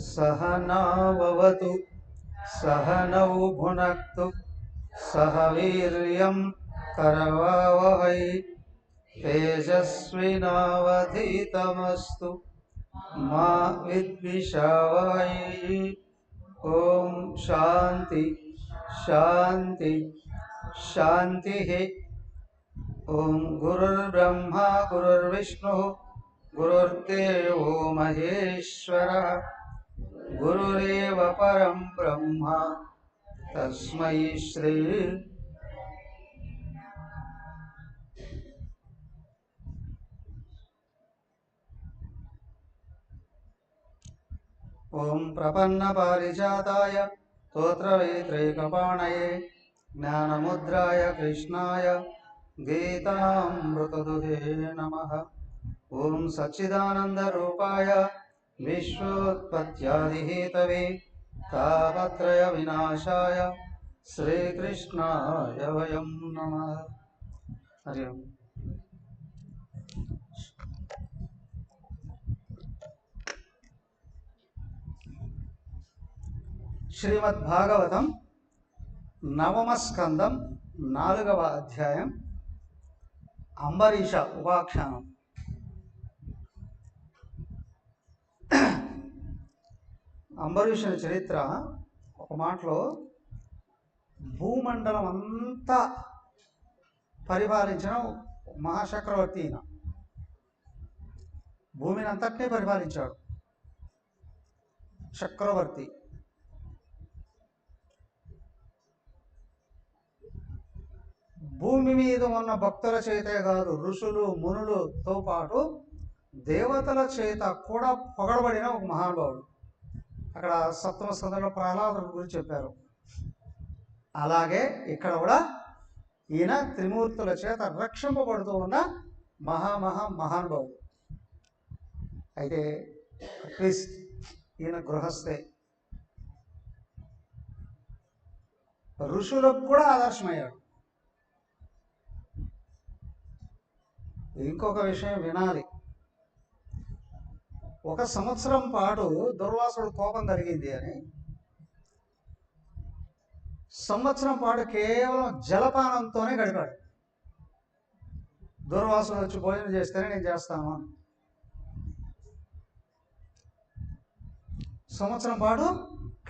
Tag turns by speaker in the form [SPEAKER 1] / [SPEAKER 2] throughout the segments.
[SPEAKER 1] सहनाववतु सहनौ भुनक्तु सह वीर्यं करवावहै तेजस्विनावधीतमस्तु मा विद्विषावहै। ओम शांति शांति शांतिः। ओम गुरुर्ब्रह्मा गुरुर्विष्णु गुरुर्देवो महेश्वरः गुरुरेव परं ब्रह्म तस्मै श्री। ओम प्रपन्न पारिजाताय स्तोत्रवेत्रैकपाणये ज्ञानमुद्राय कृष्णाय गीतामृतदुहे नमः। ओम सच्चिदानंद रूपाय विश्वोत्पत्त्यादिहेतवे तापत्रय विनाशाय श्रीकृष्णाय वयं नमः। हरि ओम। శ్రీమద్భాగవతం నవమ స్కందం 4వ అధ్యాయం అంబరీష ఉపాఖ్యానం. అంబరీషుని చరిత్ర ఒక మాటలో భూమండలం అంతా పరిపాలించిన మహాచక్రవర్తి. ఈయన భూమిని అంతటినీ పరిపాలించాడు, చక్రవర్తి. భూమి మీద ఉన్న భక్తుల చేతే కాదు, ఋషులు మునులతో పాటు దేవతల చేత కూడా పొగడబడిన ఒక మహానుభావుడు. అక్కడ 7వ స్కందంలో ప్రహ్లాదుడి గురించి చెప్పారు. అలాగే ఇక్కడ కూడా ఈయన త్రిమూర్తుల చేత రక్షింపబడుతూ ఉన్న మహానుభావుడు. అయితే ట్విస్ట్, ఈయన గృహస్థే, ఋషులకు కూడా ఆదర్శమయ్యాడు. ఇంకొక విషయం వినాలి. 1 సంవత్సరం పాటు దుర్వాసుడు కోపం కలిగింది అని, సంవత్సరం పాటు కేవలం జలపానంతోనే గడిపాడు. దుర్వాసుడు వచ్చి భోజనం చేస్తేనే నేను చేస్తాను అని. సంవత్సరం పాటు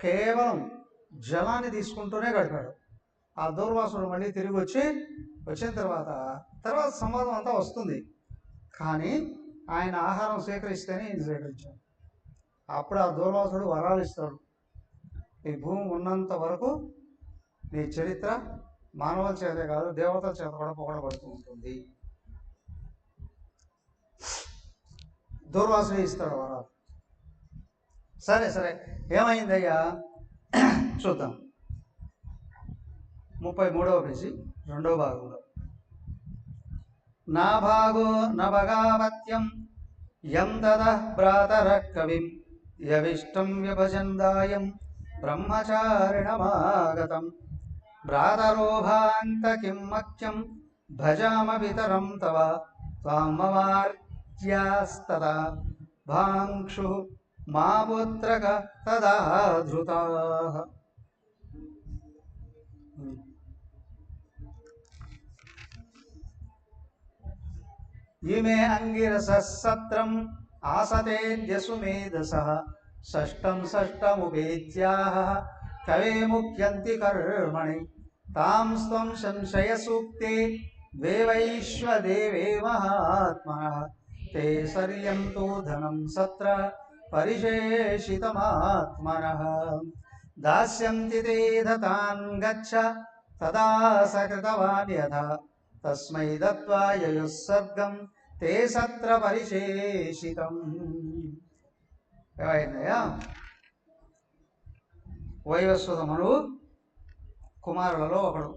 [SPEAKER 1] కేవలం జలాన్ని తీసుకుంటూనే గడిపాడు. ఆ దుర్వాసుడు మళ్ళీ తిరిగి వచ్చిన తర్వాత సంవాదం అంతా వస్తుంది. కానీ ఆయన ఆహారం స్వీకరిస్తేనే ఈయన స్వీకరించాడు. అప్పుడు ఆ దుర్వాసుడు వరాలు ఇస్తాడు. ఈ భూమి ఉన్నంత వరకు నీ చరిత్ర మానవుల చేతే కాదు, దేవతల చేత కూడా పొగడబడుతూ ఉంటుంది. దుర్వాసుడు ఇస్తాడు వరాలు. సరే ఏమైందయ్యా చూద్దాం. 33వ పేజీ 2వ భాగంలో. నా భాగో నభగావత్యం యం దదః భ్రాతరః కవిం యవిష్టం వ్యభజందాయం బ్రహ్మచారిణమాగతం భ్రాతరోభాంత కిం మఖ్యం భజామ పితరం తవ త్వామవార్త్యాస్తదా భాంక్షు మా పుత్రక తదా ధృతాః. ఇమే అంగిరసః సత్రం ఆసతేద్యసు మేధసః షష్టం షష్టముపేత్యాః కవే ముఖ్యంతి కర్మణి తాం స్వం సంశయసూక్తే దేవైశ్వదేవే మహాత్మనః తే సర్యంతో ధనం సత్ర పరిశేషితమాత్మనః దాస్యంతి తే దతాన్ గచ్చ తదా సకృతవాన్ యథా తస్మై దత్వా యయుస్సర్గం తే సత్ర పరిశేషితం. ఏమైందయ్యా? వైవస్వత మనువు కుమారులలో ఒకడు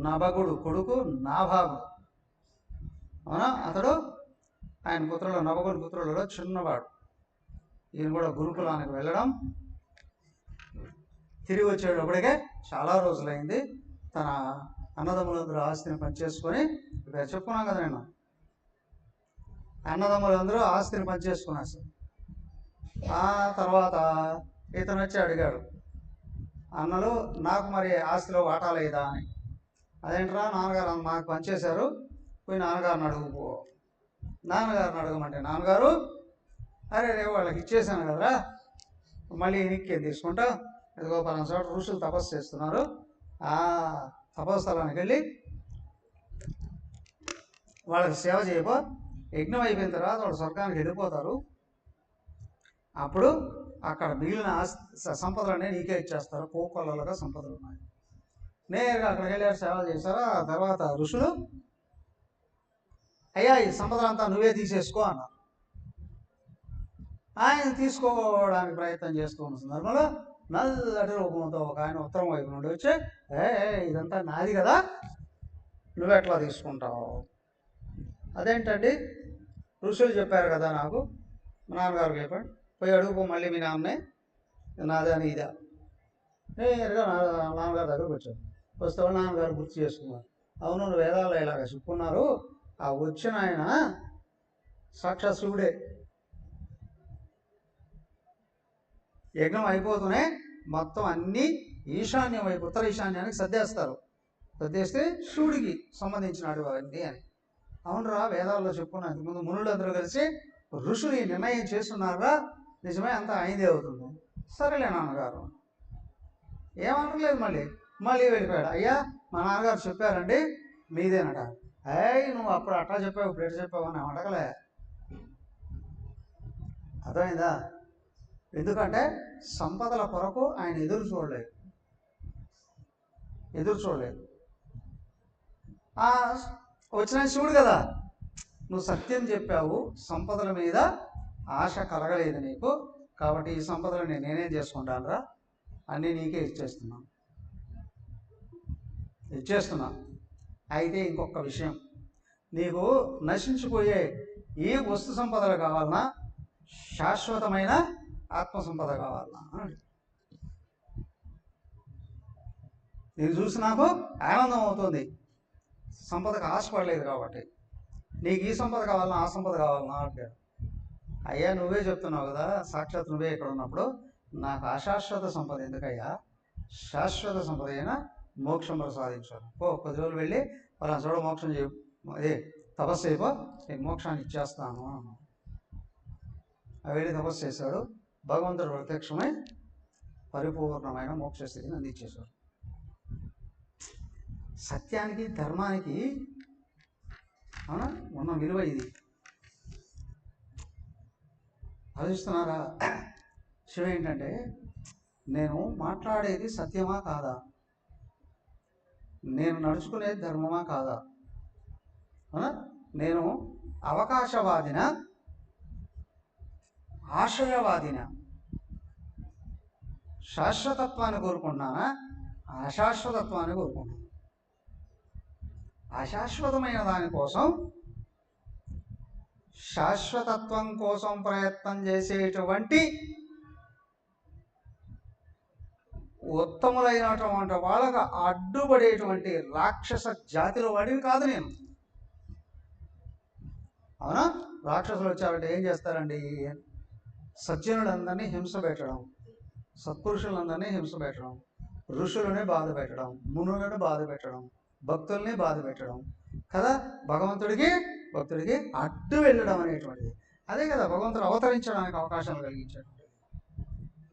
[SPEAKER 1] నభగుడు కొడుకు నాభాగుడు. అవునా? అతడు ఆయన పుత్రులు, నభగుని పుత్రులలో చిన్నవాడు. ఈయన కూడా గురుకులానికి వెళ్ళడం, తిరిగి వచ్చేటప్పటికే చాలా రోజులైంది. తన అన్నదమ్ములందరూ ఆస్తిని పనిచేసుకొని, ఇక్కడ చెప్పుకున్నాం కదా నేను, అన్నదమ్ములందరూ ఆస్తిని పనిచేసుకున్నారు సార్. ఆ తర్వాత ఇతను వచ్చి అడిగాడు, అన్నలు నాకు మరి ఆస్తిలో వాటా లేదా అని. అదేంట్రా, నాన్నగారు మాకు పనిచేశారు, పోయి నాన్నగారిని అడుగుపో. నాన్నగారిని అడగమంటే నాన్నగారు, అరే రేపు వాళ్ళకి ఇచ్చేసాను కదరా, మళ్ళీ ఎనిక్కేం తీసుకుంటా, ఇదిగో పలానా చోట ఋషులు తపస్సు చేస్తున్నారు, ఆ తపస్థలానికి వెళ్ళి వాళ్ళకి సేవ చేయబో, యజ్ఞం అయిపోయిన తర్వాత వాళ్ళు స్వర్గానికి వెళ్ళిపోతారు, అప్పుడు అక్కడ మిగిలిన సంపదలన్నీ నీకే ఇచ్చేస్తారు, కోకొల్లలుగా సంపదలు ఉన్నాయి. నేరుగా అక్కడికి వెళ్ళారు, సేవ చేశారు. ఆ తర్వాత ఋషులు, అయ్యా ఈ సంపదలంతా నువ్వే తీసేసుకో అన్నారు. ఆయన తీసుకోవడానికి ప్రయత్నం చేస్తూ ఉన్న సందర్భంలో నల్లటి రూపంతో ఒక ఆయన ఉత్తరం వైపు నుండి వచ్చి, ఇదంతా నాది కదా, నువ్వెట్లా తీసుకుంటావు? అదేంటండి, ఋషులు చెప్పారు కదా నాకు, మా నాన్నగారు చెప్పాడు, పోయి అడుగుపో మళ్ళీ మీ నాన్నే, నాదే అని ఇదా. నేరుగా నాన్నగారి దగ్గరకు వచ్చాను. వస్తే వాళ్ళు నాన్నగారు గుర్తు చేసుకున్నారు, అవును వేదాల్లో ఇలాగ చెప్పుకున్నారు, ఆ వచ్చిన ఆయన సాక్షాత్ శివుడే. యజ్ఞం అయిపోతూనే మొత్తం అన్నీ ఈశాన్యం వైపు, ఉత్తర ఈశాన్యానికి సర్దేస్తారు. సర్దేస్తే శివుడికి సంబంధించినటువంటి అవన్నీ అని. అవునరా, వేదాల్లో చెప్పుకున్నా, ఇంతకుముందు మునులందరూ కలిసి ఋషులు ఈ నిర్ణయం చేస్తున్నారా, నిజమే, అంతా అయిందే అవుతుంది. సరేలే నాన్నగారు ఏమనట్లేదు. మళ్ళీ వెళ్ళిపోయాడు. అయ్యా మా నాన్నగారు చెప్పారండి, మీదేనట. నువ్వు అప్పుడు అట్లా చెప్పావు, ఇప్పుడు ఎట్లా చెప్పావు అని అడగలే. అర్థమైందా? ఎందుకంటే సంపదల కొరకు ఆయన ఎదురు చూడలేదు. వచ్చిన శివుడు కదా, నువ్వు సత్యం చెప్పావు, సంపదల మీద ఆశ కలగలేదు నీకు, కాబట్టి ఈ సంపదలని నేనేం చేసుకుంటానురా, అన్నీ నీకే ఇచ్చేస్తున్నా. అయితే ఇంకొక విషయం, నీకు నశించిపోయే ఈ వస్తు సంపదలు కావాలన్నా, శాశ్వతమైన ఆత్మ సంపద కావాలన్నా? నేను చూసి నాకు ఆనందం అవుతుంది, సంపదకు ఆశపడలేదు కాబట్టి. నీకు ఈ సంపద కావాలన్నా, ఆ సంపద కావాలన్నా అంటాడు. అయ్యా నువ్వే చెప్తున్నావు కదా, సాక్షాత్ నువ్వే ఇక్కడ ఉన్నప్పుడు నాకు అశాశ్వత సంపద ఎందుకయ్యా, శాశ్వత సంపద అయినా మోక్షం ప్రసాదించాను. 10 రోజులు వెళ్ళి వాళ్ళ చూడ మోక్షం చేయ, అదే తపస్సు అయిపో, నేను మోక్షాన్ని ఇచ్చేస్తాను అన్నాను. వెళ్ళి తపస్సు చేశాడు. భగవంతుడు ప్రత్యక్షమై పరిపూర్ణమైన మోక్ష స్థితిని అందించేశాడు. సత్యానికి, ధర్మానికి ఉన్న విలువ ఇది. ఆలోచిస్తున్నారా? విషయం ఏంటంటే, నేను మాట్లాడేది సత్యమా కాదా, నేను నడుచుకునేది ధర్మమా కాదా, నేను అవకాశవాదిన, ఆశయవాదిన, శాశ్వతత్వాన్ని కోరుకుంటున్నానా, అశాశ్వతత్వాన్ని కోరుకుంటున్నాను? అశాశ్వతమైన దానికోసం, శాశ్వతత్వం కోసం ప్రయత్నం చేసేటువంటి ఉత్తములైనటువంటి వాళ్ళకు అడ్డుపడేటువంటి రాక్షస జాతిలో వాడివి కాదు నేను. అవునా? రాక్షసులు వచ్చారంటే ఏం చేస్తారండి? సజ్జనులందరినీ హింస పెట్టడం, సత్పురుషులందరినీ హింస పెట్టడం, ఋషులని బాధ పెట్టడం, మునులను బాధ పెట్టడం, భక్తుల్ని బాధ పెట్టడం కదా, భగవంతుడికి అడ్డు వెళ్ళడం అనేటువంటిది. అదే కదా భగవంతుడు అవతరించడానికి అవకాశాలు కలిగించేటువంటిది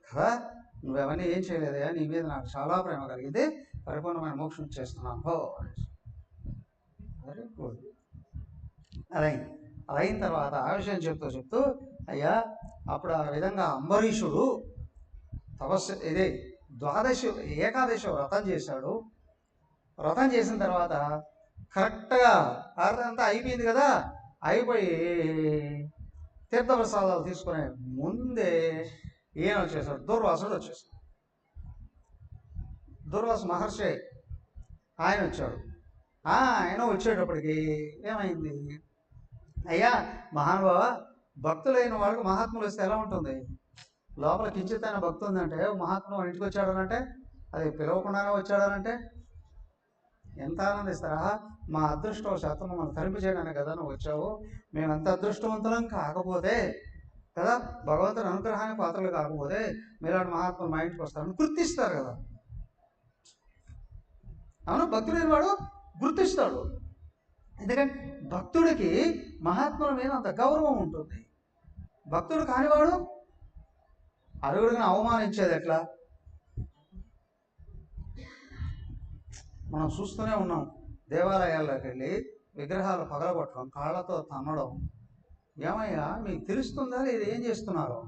[SPEAKER 1] కదా. నువ్వెవరిని ఏం చేయలేదయా, నీ మీద నాకు చాలా ప్రేమ కలిగింది, పరిపూర్ణమైన మోక్షం చేస్తున్నాను హో. Very good. అదైంది. అయిన తర్వాత ఆ విషయం చెప్తూ అయ్యా అప్పుడు ఆ విధంగా అంబరీషుడు తపస్సు ఇదే ఏకాదశి వ్రతం చేశాడు. వ్రతం చేసిన తర్వాత కరెక్ట్గా అంతా అయిపోయింది కదా, అయిపోయి తీర్థప్రసాదాలు తీసుకునే ముందే ఈయన వచ్చేసాడు, దుర్వాసుడు వచ్చేసాడు. దుర్వాసు మహర్షి ఆయన వచ్చాడు. ఆయన వచ్చేటప్పటికి ఏమైంది, అయ్యా మహానుభావ, భక్తులైన వాళ్ళకి మహాత్ములు వస్తే ఎలా ఉంటుంది? లోపల కించిత్ అయిన భక్తి ఉందంటే మహాత్ములు ఇంటికి వచ్చాడనంటే, అది పిలవకుండానే వచ్చాడనంటే ఎంత ఆనందిస్తారా? మా అదృష్టవశాత్తు మమ్మల్ని తరింపు చేయడానికి కదా నువ్వు వచ్చావు, మేము ఎంత అదృష్టవంతులం కాకపోతే కదా, భగవంతుని అనుగ్రహానికి పాత్రలు కాకపోతే మీలాంటి మహాత్ములు మా ఇంటికి వస్తారని గుర్తిస్తారు కదా. అవును, భక్తుడైన వాడు గుర్తిస్తాడు. ఎందుకంటే భక్తుడికి మహాత్ముల మీద అంత గౌరవం ఉంటుంది. భక్తుడు కానివాడు అడుగుడిని అవమానించేది ఎట్లా? మనం చూస్తూనే ఉన్నాం. దేవాలయాల్లోకి వెళ్ళి విగ్రహాలు పగలగొట్టడం, కాళ్ళతో తన్నడం. ఏమయ్యా మీకు తెలుస్తుందా ఇది ఏం చేస్తున్నారో?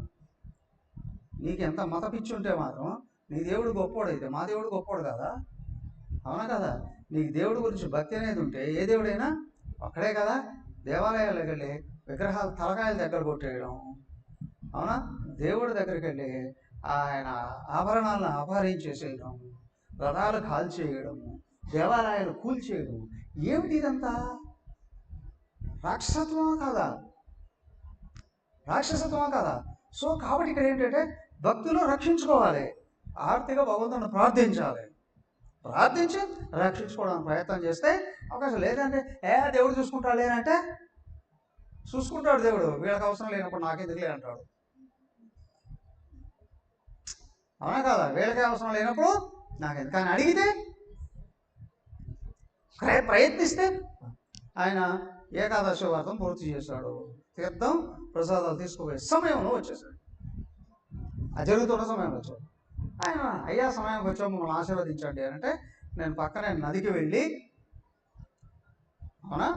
[SPEAKER 1] నీకు ఎంత మత పిచ్చి ఉంటే మాత్రం నీ దేవుడు గొప్పోడు అయితే మా దేవుడు గొప్పోడు కదా, అవునా కదా? నీకు దేవుడి గురించి భక్తి అనేది ఉంటే ఏ దేవుడైనా ఒక్కడే కదా. దేవాలయాలకు వెళ్ళి విగ్రహాలు తలకాయల దగ్గర కొట్టేయడం, అవునా? దేవుడి దగ్గరికి వెళ్ళి ఆయన ఆభరణాలను అపహరించేసేయడం, రథాలు కాల్చేయడము, దేవాలయాలు కూల్చేయడం, ఏమిటి ఇదంతా? రాక్షసత్వమా కాదా? రాక్షసత్వమా కాదా? సో కాబట్టి ఇక్కడ ఏంటంటే భక్తులు రక్షించుకోవాలి, ఆర్తిగా భగవంతుని ప్రార్థించాలి, ప్రార్థించి రక్షించుకోవడానికి ప్రయత్నం చేస్తే అవకాశం. లేదంటే దేవుడు చూసుకుంటాడు, లేనంటే చూసుకుంటాడు దేవుడు, వీళ్ళకి అవసరం లేనప్పుడు నాకెందుకులే అంటాడు, అవునా కదా? వీళ్ళకే అవసరం లేనప్పుడు నాకెందుకు. కానీ అడిగితే ప్రయత్నిస్తే ఆయన ఏకాదశి వ్రతం పూర్తి చేశాడు, తీర్థం ప్రసాదాలు తీసుకుపోయే సమయంలో వచ్చేసాడు. అది జరుగుతున్న సమయంలో వచ్చాడు. ఆయన అయ్యా సమయానికి వచ్చాము మమ్మల్ని ఆశీర్వదించండి అని అంటే, నేను పక్కనే నదికి వెళ్ళి అవునా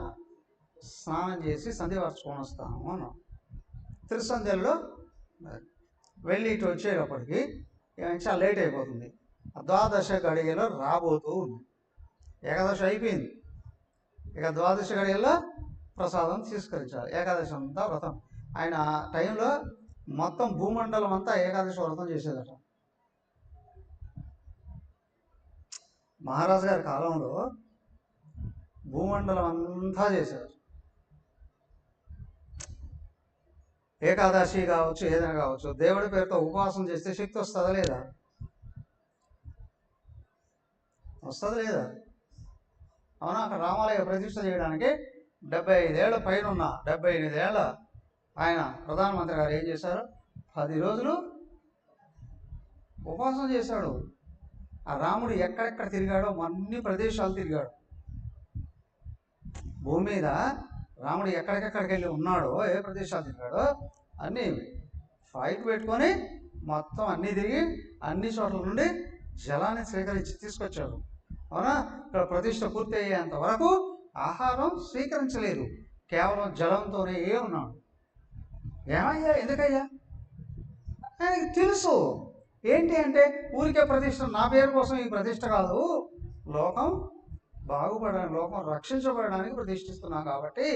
[SPEAKER 1] స్నానం చేసి సంధి పరచుకొని వస్తాను అన్నా. తిరుసంధ్యలో వెళ్ళి ఇటు వచ్చేటప్పటికి చాలా లేట్ అయిపోతుంది. ద్వాదశ గడియలో రాబోతూ ఉంది. ఏకాదశి అయిపోయింది, ఇక ద్వాదశ గడియల్లో ప్రసాదం తీసుకరించాలి. ఏకాదశి అంతా వ్రతం. ఆయన టైంలో మొత్తం భూమండలం అంతా ఏకాదశి వ్రతం చేసేదట. మహారాజు గారి కాలంలో భూమండలం అంతా చేశారు. ఏకాదశి కావచ్చు, ఏదైనా కావచ్చు, దేవుడి పేరుతో ఉపవాసం చేస్తే శక్తి వస్తుందా లేదా? వస్తుందా లేదా? అవునా? అక్కడ రామాలయ ప్రతిష్ఠ చేయడానికి 75 ఏళ్ళ పైన ఉన్న 78 ఏళ్ళ ఆయన ప్రధానమంత్రి గారు ఏం చేశారు? 10 రోజులు ఉపవాసం చేశాడు. ఆ రాముడు ఎక్కడెక్కడ తిరిగాడో అన్ని ప్రదేశాలు తిరిగాడు. భూమి మీద రాముడు ఎక్కడికెక్కడికి వెళ్ళి ఉన్నాడో, ఏ ప్రదేశాలు తిరిగాడో అన్నీ ఫైట్ పెట్టుకొని మొత్తం అన్నీ తిరిగి అన్ని చోట్ల నుండి జలాన్ని స్వీకరించి తీసుకొచ్చాడు. అవునా? ఇక్కడ ప్రతిష్ఠ పూర్తి అయ్యేంత వరకు ఆహారం స్వీకరించలేదు, కేవలం జలంతోనే ఉన్నాడు. ఏమయ్యా, ఎందుకయ్యా? ఆయనకి తెలుసు ఏంటి అంటే, ఊరికే ప్రతిష్ఠ నా పేరు కోసం ఈ ప్రతిష్ఠ కాదు, లోకం బాగుపడడానికి, లోకం రక్షించబడడానికి ప్రతిష్ఠిస్తున్నాం. కాబట్టి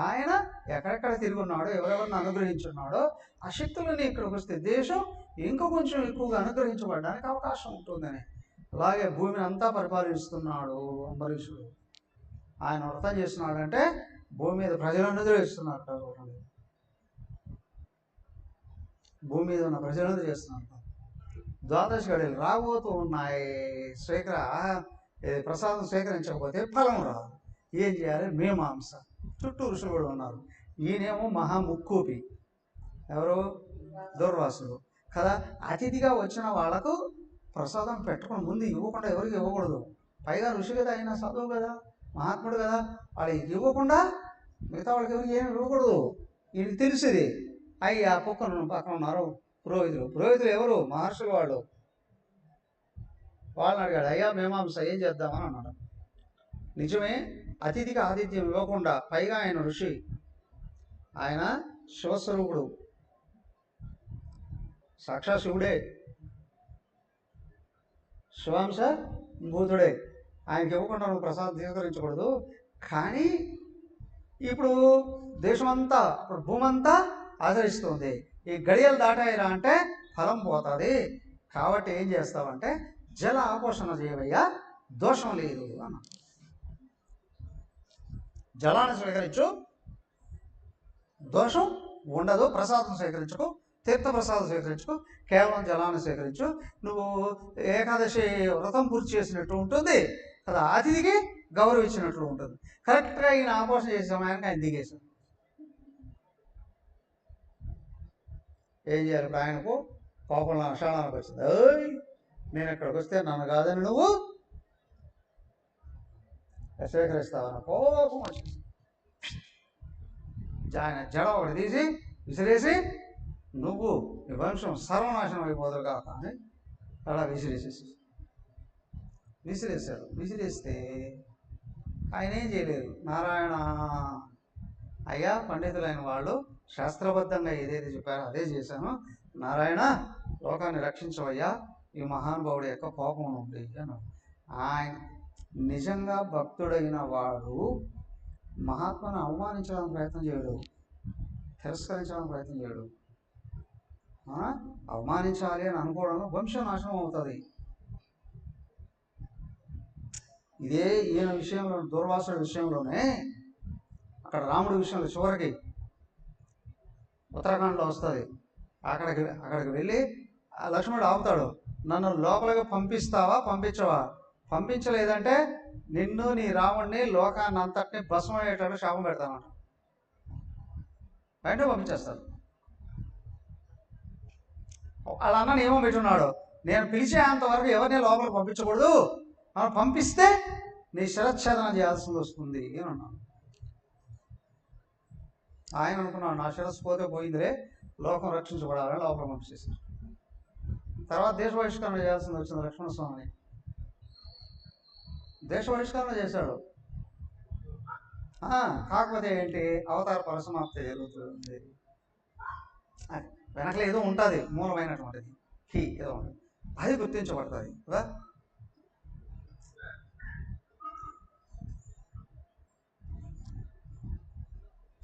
[SPEAKER 1] ఆయన ఎక్కడెక్కడ తిరుగున్నాడో, ఎవరెవరిని అనుగ్రహించున్నాడో ఆ శక్తులన్నీ ఇక్కడికి వస్తే దేశం ఇంకా కొంచెం ఎక్కువగా అనుగ్రహించబడడానికి అవకాశం ఉంటుందని. అలాగే భూమిని అంతా పరిపాలిస్తున్నాడు అంబరీషుడు. ఆయన వ్రతం చేస్తున్నాడంటే భూమి మీద ప్రజలందరూ చేస్తున్నారు. భూమి మీద ఉన్న ప్రజలందరూ చేస్తున్నారు. ద్వాదశ గడియలు రాబోతూ ఉన్నాయి. ప్రసాదం స్వీకరించకపోతే ఫలం రాదు. ఏం చేయాలి? మీమాంస. చుట్టూ ఋషులు కూడా ఉన్నారు. ఈయనేమో మహాముక్కూపి, ఎవరు? దుర్వాసుడు కదా. అతిథిగా వచ్చిన వాళ్లకు ప్రసాదం పెట్టుకుని ముందు ఇవ్వకుండా ఎవరికి ఇవ్వకూడదు. పైగా ఋషి కదా, అయినా చదువు కదా, మహాత్ముడు కదా, వాళ్ళకి ఇవ్వకుండా మిగతా వాళ్ళకి ఎవరికి ఏమి ఇవ్వకూడదు. ఈయనకి తెలిసింది. అయ్యా పక్కన ఉన్నారు పురోహితులు. పురోహితులు ఎవరు? మహర్షులు. వాళ్ళని అడిగాడు, అయ్యా మీమాంస ఏం చేద్దామని అన్నాడు. నిజమే, అతిథికి ఆతిథ్యం ఇవ్వకుండా, పైగా ఆయన ఋషి, ఆయన శివస్వరూపుడు, సాక్షాత్ శివుడే, శివాంశ భూతుడే. ఆయనకి ఇవ్వకుండా నువ్వు ప్రసాదం స్వీకరించకూడదు. కానీ ఇప్పుడు దేశమంతా, ఇప్పుడు భూమి అంతా ఆచరిస్తుంది. ఈ గడియలు దాటాయిరా అంటే ఫలం పోతుంది. కాబట్టి ఏం చేస్తావంటే జల ఆపోషణ చేయవయ్యా, దోషం లేదు అన్న. జలాన్ని స్వీకరించు, దోషం ఉండదు. ప్రసాదం స్వీకరించుకో, తీర్థ ప్రసాదం స్వీకరించుకో, కేవలం జలాన్ని స్వీకరించు. నువ్వు ఏకాదశి వ్రతం పూర్తి చేసినట్టు ఉంటుంది కదా, అతిథికి గౌరవం ఇచ్చినట్లు ఉంటుంది. కరెక్ట్గా ఈయన ఆపోషణ చేసే సమయానికి ఆయన దిగేశాడు. ఏం చేయాలి? ఇప్పుడు ఆయనకు కోపంలో అషాఢానికి వచ్చింది. నేను ఇక్కడికి వస్తే నన్ను కాదని నువ్వు స్వీకరిస్తావన్న కోపం వచ్చింది. ఆయన జడ ఒకటి తీసి విసిరేసి, నువ్వు నీ వంశం సర్వనాశనం అయిపోదురు కాక అని అలా విసిరేశాడు. విసిరేస్తే ఆయన ఏం చేయలేదు. నారాయణ, అయ్యా పండితులైన వాళ్ళు శాస్త్రబద్ధంగా ఏదైతే చెప్పారో అదే చేశాను. నారాయణ, లోకాన్ని రక్షించవయ్యా, ఈ మహానుభావుడి యొక్క కోపం నుండి అన్నాడు. ఆయన నిజంగా భక్తుడైన వాడు మహాత్మను అవమానించడానికి ప్రయత్నం చేయడు, తిరస్కరించడానికి ప్రయత్నం చేయడు. అవమానించాలి అని అనుకోవడం వంశం నాశనం అవుతుంది. ఇదే ఈయన విషయంలో, దూర్వాసుడి విషయంలోనే, అక్కడ రాముడి విషయంలో చివరికి ఉత్తరాఖండ్లో వస్తుంది. అక్కడికి వెళ్ళి లక్ష్మణుడు ఆపుతాడు. నన్ను లోపలికి పంపిస్తావా, పంపించవా? పంపించలేదంటే నిన్ను, నీ రాముడిని, లోకాన్ని అంతటిని భస్మం అయ్యేటట్టు శాపం పెడతానంట. వెంటనే పంపించేస్తాడు. వాళ్ళ అన్న నియమం పెట్టున్నాడు, నేను పిలిచేంతవరకు ఎవరిని లోపలికి పంపించకూడదు, మనం పంపిస్తే నీ శిరచ్ఛేదన చేయాల్సింది వస్తుంది అని అన్నాడు. ఆయన అనుకున్నాడు, నా శిరస్సు పోతే పోయిందిరే, లోకం రక్షించబడాలని లోపల పంపించేసాడు. తర్వాత దేశ బహిష్కరణ చేయాల్సింది వచ్చింది. లక్ష్మణస్వామిని దేశ బహిష్కరణ చేశాడు. కాకపోతే ఏంటి, అవతార పరిసమాప్తి జరుగుతుంది. వెనకలు ఏదో ఉంటుంది, మూలమైనటువంటిది కీ ఏదో ఉంటుంది, అది గుర్తించబడుతుంది కదా.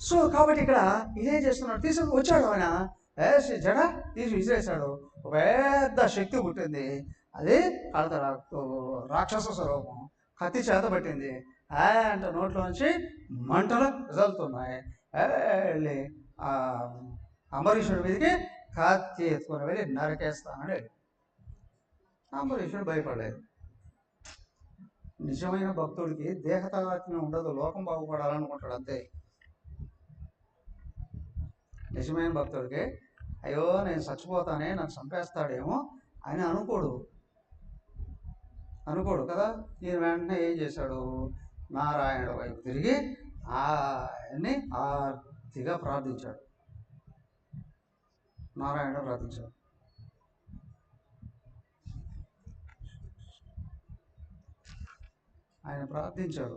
[SPEAKER 1] సో కాబట్టి ఇక్కడ ఇదేం చేస్తున్నాడు, తీసుకు వచ్చాడు ఆయన, జడ తీసి విసిరేశాడు. ఒక పెద్ద శక్తి పుట్టింది, అది రాక్షస స్వరూపం, కత్తి చేత పట్టింది. అంటే నోట్లోంచి మంటలు రిజల్తున్నాయి. వెళ్ళి అంబరీషుడి మీదకి కత్తి ఎత్తుకొని వెళ్ళి నరికేస్తానని. అంబరీషుడు భయపడలేదు. నిజమైన భక్తుడికి దేహతాత్మ్యం ఉండదు, లోకం బాగుపడాలనుకుంటాడు అంతే. నిజమైన భక్తుడికి అయ్యో నేను చచ్చిపోతానే, నన్ను చంపేస్తాడేమో అని అనుకోడు కదా. ఈయన వెంటనే ఏం చేశాడు, నారాయణుడి వైపు తిరిగి ఆయన్ని ఆర్తిగా ప్రార్థించాడు. నారాయణుడు ప్రార్థించాడు. ఆయన ప్రార్థించి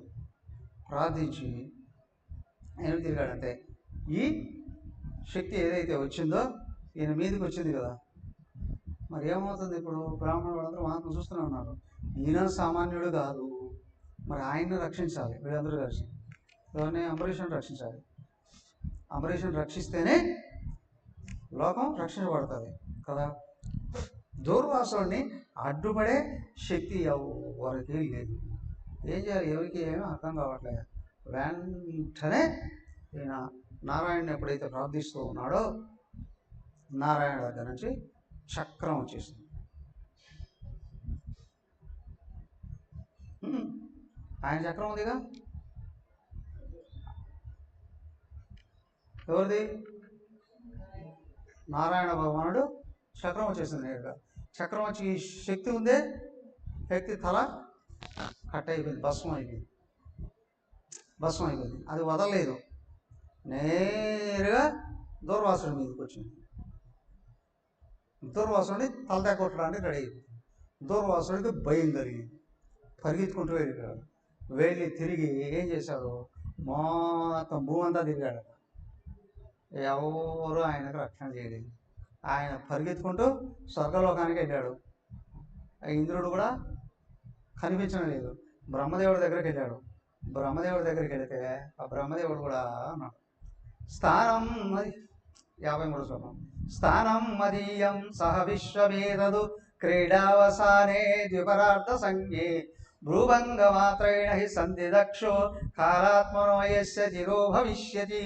[SPEAKER 1] ఆయన తిరిగాడంతే. ఈ శక్తి ఏదైతే వచ్చిందో ఈయన మీదకి వచ్చింది కదా, మరి ఏమవుతుంది ఇప్పుడు? బ్రాహ్మణులు వాళ్ళందరూ మహాత్మ చూస్తూనే ఉన్నారు. ఈయన సామాన్యుడు కాదు, మరి ఆయన్ని రక్షించాలి. వీళ్ళందరూ కలిసి ఎవరిని? అంబరీషుని రక్షించాలి. అంబరీషుని రక్షిస్తేనే లోకం రక్షించబడుతుంది కదా. దూర్వాసుడిని అడ్డుపడే శక్తి ఎవరికి లేదు. ఏం చేయాలి, ఎవరికి ఏమీ అర్థం కావట్లేదు. వెంటనే ఈయన నారాయణుని ఎప్పుడైతే ప్రార్థిస్తూ ఉన్నాడో, నారాయణ దగ్గర నుంచి చక్రం వచ్చేసింది. ఆయన చక్రం ఉందిగా, ఎవరిది? నారాయణ భగవానుడు చక్రం వచ్చేసింది నేరుగా. చక్రం వచ్చి ఈ శక్తి ఉందే, శక్తి తల కట్ అయిపోయింది, భస్మం అయిపోయింది. అది వదలలేదు, నేరుగా దూర్వాసుడి మీదకి వచ్చింది. దూర్వాసుడిని తలదా కొట్టడానికి రెడీ అయిపోయింది. దూర్వాసుడికి భయం కలిగింది, పరిగెత్తుకుంటూ వెళ్ళాడు. వెళ్ళి తిరిగి ఏం చేశాడు, మొత్తం భూమి అంతా తిరిగాడు. ఎవరు ఆయనకు రక్షణ చేయలేదు. ఆయన పరిగెత్తుకుంటూ స్వర్గలోకానికి వెళ్ళాడు. ఇంద్రుడు కూడా కనిపించడం లేదు. బ్రహ్మదేవుడి దగ్గరికి వెళ్ళాడు. బ్రహ్మదేవుడి దగ్గరికి వెళితే ఆ బ్రహ్మదేవుడు కూడా అన్నాడు, స్థానం అది 53 శ్లోకం. స్థానం మదీయం సహ విశ్వమేతదు క్రీడావసానే ద్విపరార్థ సంజ్ఞే భ్రూభంగమాత్రేణ హి సంధి దక్షో కాలాత్మనో యస్య చిరో భవిష్యతి.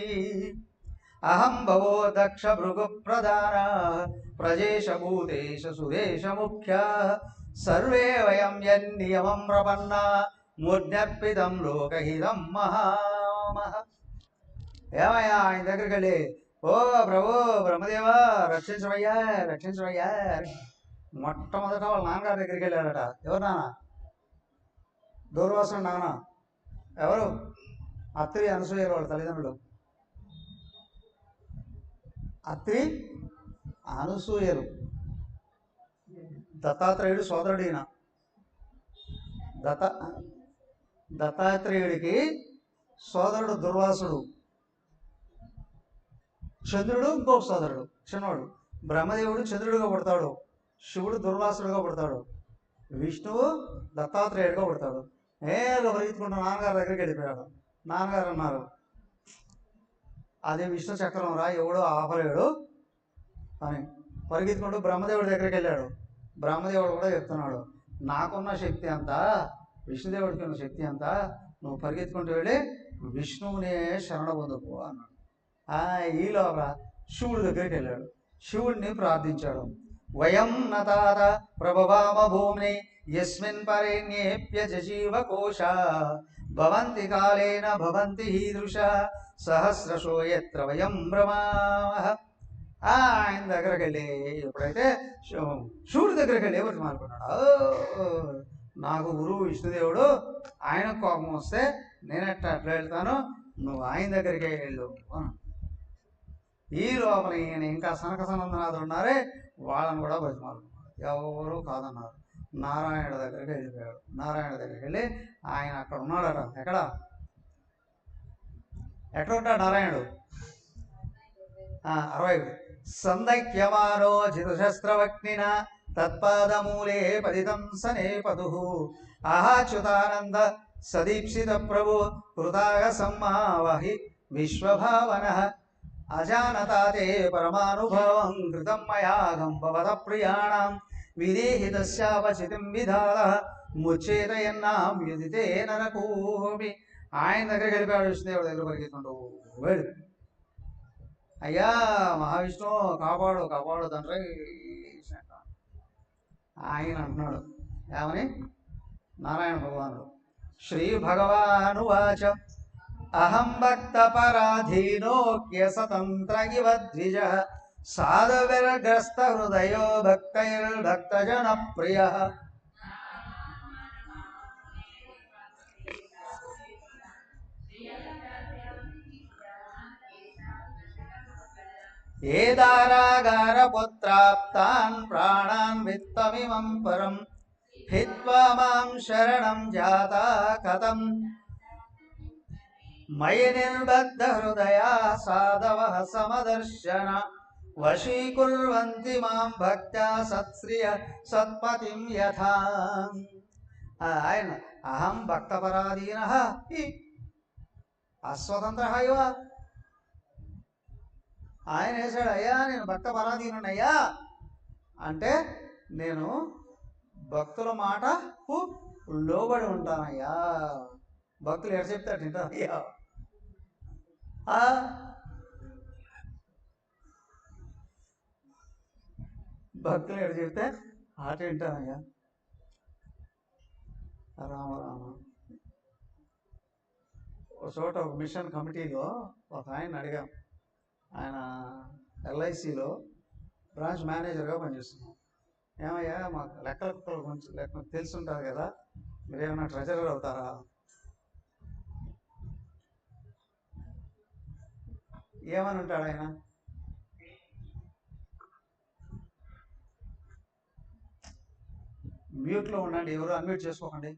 [SPEAKER 1] అహం భవో దక్ష భృగు ప్రధాన ప్రజేశ భూతేశ సురేశ ముఖ్య సర్వే వయం యన్నియమం ప్రపన్నా ముజ్ఞర్పితం లోకహితం మహామహ. ఏమయ్యా ఆయన దగ్గరికి వెళ్ళి, ఓ ప్రభు బ్రహ్మదేవా రక్షించవయ్యా రక్షించవయ్యా. మొట్టమొదట వాళ్ళ నాన్నగారి దగ్గరికి వెళ్ళాడట. ఎవరు నాన్న? దూర్వాసుడు నాన్న. ఎవరు? అత్రి అనసూయ వాళ్ళ తల్లిదండ్రులు. అత్రి అనసూయలు. దత్తాత్రేయుడు సోదరుడిన. దత్తాత్రేయుడికి సోదరుడు దుర్వాసుడు. చంద్రుడు ఇంకొక సోదరుడు చిన్నవాడు. బ్రహ్మదేవుడు చంద్రుడిగా పుడతాడు, శివుడు దుర్వాసుడుగా పుడతాడు, విష్ణువు దత్తాత్రేయుడిగా పుడతాడు. నేరుగా పరిగెత్తుకుంటూ నాన్నగారి దగ్గరికి వెళ్ళిపోయాడు. నాన్నగారు అన్నారు, అదే విష్ణు చక్రం రా, ఎవడో ఆపలేడు అని. పరిగెత్తుకుంటూ బ్రహ్మదేవుడి దగ్గరికి వెళ్ళాడు. బ్రహ్మదేవుడు కూడా చెప్తున్నాడు, నాకున్న శక్తి అంతా విష్ణుదేవుడికి ఉన్న శక్తి అంతా, నువ్వు పరిగెత్తుకుంటూ వెళ్ళి విష్ణువునే శరణ పొందుకో అన్నాడు. ఈలోగా శివుడి దగ్గరికి వెళ్ళాడు. శివుడిని ప్రార్థించాడు. వయం నతాత ప్రభవామ భూమిని యస్మిన్ పరేణ్యేప్యజీవ కోశ భవంతి కాలేన భవంతి హీదృశ సహస్రశో యత్ర వయం భ్రమామః. ఆయన దగ్గరికి వెళ్ళి ఎప్పుడైతే శివుడి దగ్గరికి వెళ్ళి ఎవరు అనుకున్నాడు, నాకు గురువు విష్ణుదేవుడు, ఆయన కోపం వస్తే నేను అట్లా వెళ్తాను, నువ్వు ఆయన దగ్గరికి వెళ్ళు. ఈ లోపల ఈయన ఇంకా సనక సనందనాథులు ఉన్నారే, వాళ్ళని కూడా బతిమాలుకున్నాడు. ఎవరు కాదన్నారు. నారాయణుడి దగ్గరికి వెళ్ళిపోయాడు. నారాయణ దగ్గరికి వెళ్ళి ఆయన అక్కడ ఉన్నాడట. ఎక్కడ ఉంటాడు నారాయణుడు? 61. సందఖ్యమానో జితశస్త్రవక్నిన తత్పాదమూలే పతితం సనే పదు ఆహాచ్యుతానంద సదీప్సిత ప్రభు కృతాగ సమ్మావహి విశ్వభావన అజానతాతే పరమానుభవం కృతం మయాగం భవత ప్రియాణం విదేహితస్యావచితిం విధాల ముచ్చేతయన్నాం యుదితే నరకూమి. ఆయన దగ్గరికి వెళ్ళిపోయాడు. విష్ణుదేవుడి దగ్గర పరిగెత్తుంటూ వెళ్ళి, అయ్యా మహావిష్ణు కాపాడు కాపాడు తండ్రి. ఆయన అంటున్నాడు ఏమని? నారాయణ భగవానుడు శ్రీ భగవానువాచ అహం భక్త పరాధీనోక్య స్వతంత్ర ఇవ ద్విజ సాధువిర్గ్రస్త హృదయో భక్తైర్భక్తజన ప్రియ. ఏ దారాగార పుత్రాప్తాన్ ప్రాణాన్ విత్తమిమం పరం హిత్వా మాం శరణం జాత కథం మయి నిర్బద్ధ హృదయా సాధవః సమదర్శన వశీకుర్వంతి మాం భక్త్యా సత్శ్రియ సత్పతిం యథా. ఆయన అహం భక్తపరాధీనః అస్వతంత్రః ఇవ. ఆయన వేసాడు, అయ్యా నేను భక్త పరాధీనునయ్యా అంటే నేను భక్తుల మాటకు లోబడి ఉంటానయ్యా. భక్తులు ఎడ చెప్తాడు వింటానయ్యా. భక్తులు ఎడ చెప్తే ఆట వింటానయ్యా. రామ ఒక చోట ఒక మిషన్ కమిటీలో ఒక ఆయన అడిగాం. ఆయన LICలో బ్రాంచ్ మేనేజర్గా పనిచేస్తున్నాం. ఏమయ్యా మాకు లెక్కల గురించి లెక్క తెలుసుంటుంది కదా, మీరేమన్నా ట్రెజరర్ అవుతారా? ఏమని ఉంటాడు ఆయన? మ్యూట్లో ఉండండి, ఎవరు అన్మ్యూట్ చేసుకోకండి.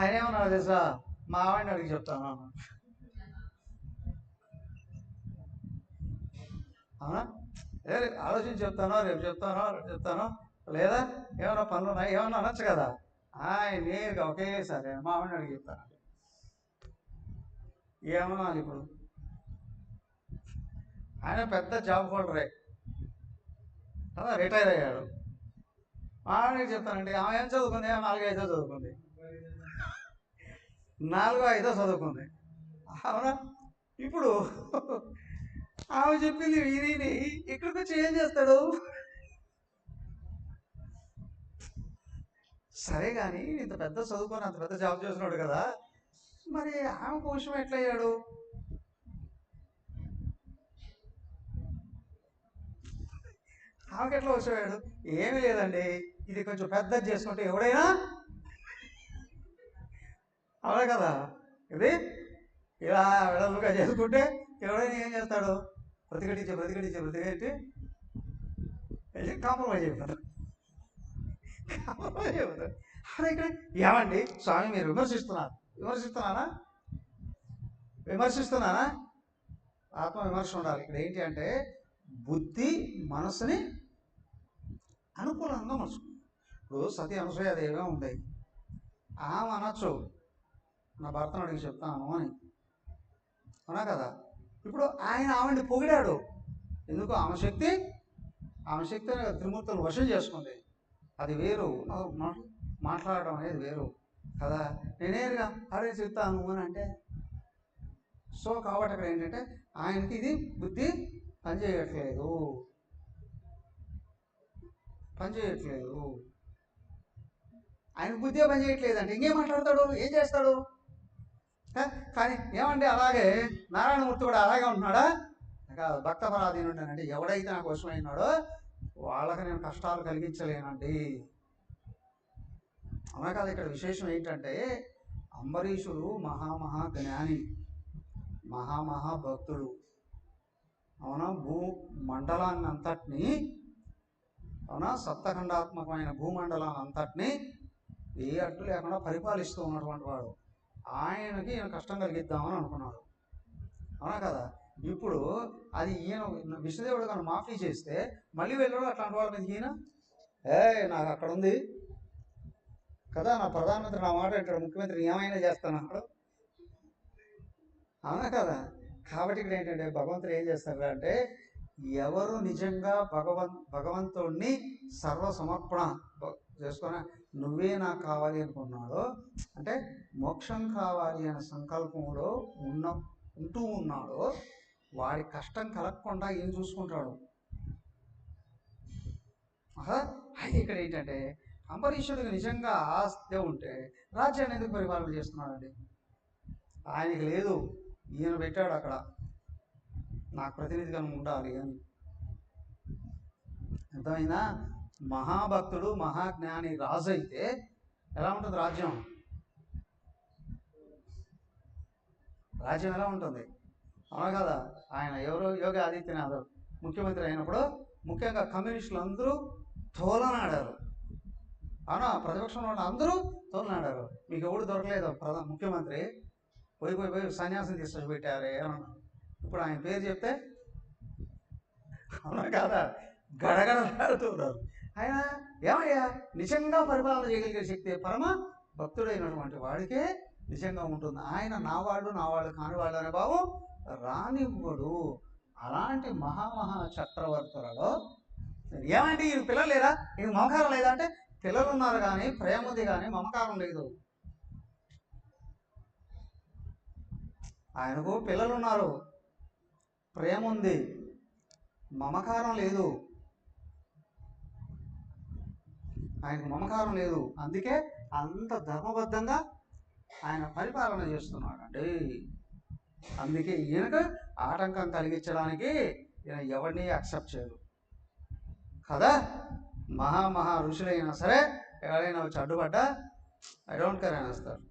[SPEAKER 1] ఆయన ఏమన్నాడు తెలుసా? మా ఆవిడని అడిగి చెప్తాను. అవునా? ఆలోచించి చెప్తానో, రేపు చెప్తానో లేదా ఏమైనా పనులు ఉన్నాయి ఏమన్నా అనొచ్చు కదా. నేరుగా ఒకేసారి మా ఆవిడని అడిగి చెప్తాను. ఏమన్నా ఇప్పుడు ఆయన పెద్ద జాబ్ హోల్డరే కదా, రిటైర్ అయ్యాడు. మా ఆవిడకి చెప్తానండి, ఆమె ఏం చదువుకుంది? 4-5 చదువుకుంది, 4-5 చదువుకుంది. అవునా? ఇప్పుడు ఆమె చెప్పింది విని ఇక్కడికి వచ్చి ఏం చేస్తాడు? సరే కానీ ఇంత పెద్ద చదువుకొని అంత పెద్ద జాబ్ చేస్తున్నాడు కదా, మరి ఆమె కోసం ఎట్లయ్యాడు? ఆమెకి ఎట్లా వచ్చాడు? ఏమీ లేదండి, ఇది కొంచెం పెద్దది చేసుకుంటే ఎవడైనా, అవునా కదా, ఇది ఇలా వెడల్పుగా చేసుకుంటే ఎవడైనా ఏం చేస్తాడు? బ్రతికట్టి కాంప్రమైజ్ అయిపోతాడు. అదే ఇక్కడ ఏమండి స్వామి మీరు విమర్శిస్తున్నానా? ఆత్మ విమర్శ ఉండాలి. ఇక్కడ ఏంటి అంటే బుద్ధి మనసుని అనుకూలంగా మలుచుకుంది. ఇప్పుడు సతీ అనసూయాదేవిగా ఉంటాయి, ఆమె అనొచ్చు నా భర్తను అడిగి చెప్తాను అని, అవునా కదా. ఇప్పుడు ఆయన ఆమెని పొగిడాడు, ఎందుకు? ఆమె శక్తి త్రిమూర్తులు వశం చేసుకుంది, అది వేరు. మాట్లాడడం అనేది వేరు కదా. నేనేరుగా అడిగి చెప్తాను అని అంటే, సో కాబట్టి అక్కడ ఏంటంటే ఆయనకి ఇది బుద్ధి పనిచేయట్లేదు. ఆయన బుద్ధి పనిచేయట్లేదు అంటే ఇంకేం మాట్లాడతాడు, ఏం చేస్తాడు? కానీ ఏమంటే అలాగే నారాయణమూర్తి కూడా అలాగే ఉంటున్నాడా? భక్త పరాధీనుడు అంటే ఎవడైతే నాకు వశమైనాడో వాళ్ళకి నేను కష్టాలు కలిగించలేనండి, అవునా కాదు. ఇక్కడ విశేషం ఏంటంటే అంబరీషుడు మహామహా జ్ఞాని, మహాభక్తుడు, అవునా. భూమండలాన్ని అంతటినీ, అవునా, సప్తఖండాత్మకమైన భూమండలాన్ని అంతటినీ ఏ అడ్డు లేకుండా పరిపాలిస్తూ ఉన్నటువంటి వాడు. ఆయనకి ఈయన కష్టం కలిగిద్దామని అనుకున్నాడు, అవునా కదా. ఇప్పుడు అది ఈయన విష్ణుదేవుడు కానీ మాఫీ చేస్తే మళ్ళీ వెళ్ళాడు అట్లాంటి వాళ్ళ మీద ఈయన నాకు అక్కడ ఉంది కదా, నా ప్రధానమంత్రి నా మాట అంటాడు, ముఖ్యమంత్రి ఏమైనా చేస్తాను అన్నాడు, అవునా కదా. కాబట్టి ఇక్కడ ఏంటంటే భగవంతుడు ఏం చేస్తాడు అంటే, ఎవరు నిజంగా భగవంతుడిని సర్వసమర్పణ చేసుకొని నువ్వే నాకు కావాలి అనుకున్నాడో, అంటే మోక్షం కావాలి అనే సంకల్పంలో ఉంటూ ఉన్నాడో వాడి కష్టం కలగకుండా ఏం చూసుకుంటాడు. అయితే ఇక్కడ ఏంటంటే అంబరీషుడికి నిజంగా ఆస్తి ఉంటే రాజ్యాన్ని ఎందుకు పరిపాలన చేస్తున్నాడండి? ఆయనకి లేదు, ఈయన పెట్టాడు అక్కడ నాకు ప్రతినిధిగా ఉండాలి అని. అర్థమైందా? మహాభక్తుడు మహాజ్ఞాని రాజు అయితే ఎలా ఉంటుంది రాజ్యం ఎలా ఉంటుంది, అవునా కదా. ఆయన ఎవరు? యోగి ఆదిత్యనాథ్ ముఖ్యమంత్రి అయినప్పుడు ముఖ్యంగా కమ్యూనిస్టులు అందరూ తోలనాడారు, అవునా. ప్రతిపక్షంలో ఉన్న అందరూ తోలనాడారు. మీకు ఎవడు దొరకలేదు ముఖ్యమంత్రి, పోయి సన్యాసం తీసుకొచ్చి పెట్టారే అన్నా. ఇప్పుడు ఆయన పేరు చెప్తే, అవునా కాదా, గడగడలాడుతున్నారు. ఆయన ఏమయ్యా నిజంగా పరిపాలన చేయగలిగే శక్తి పరమ భక్తుడైనటువంటి వాడికే నిజంగా ఉంటుంది. ఆయన నా వాళ్ళు కాని వాళ్ళు అనే భావం రానివ్వడు. అలాంటి మహామహా చక్రవర్తులలో ఏమంటే ఈ పిల్లలు లేరా, ఇది మమకారం లేదా అంటే పిల్లలు ఉన్నారు కానీ ప్రేమ ఉంది కానీ మమకారం లేదు. ఆయనకు పిల్లలు ఉన్నారు, ప్రేమ ఉంది, మమకారం లేదు. ఆయనకు మమకారం లేదు, అందుకే అంత ధర్మబద్ధంగా ఆయన పరిపాలన చేస్తున్నాడండి. అందుకే ఈయనకు ఆటంకం కలిగించడానికి ఈయన ఎవరిని యాక్సెప్ట్ చేయరు కదా. మహా ఋషులైనా సరే ఎవరైనా వచ్చి అడ్డుపడ్డా ఐ డోంట్ కేర్ అనేస్తారు.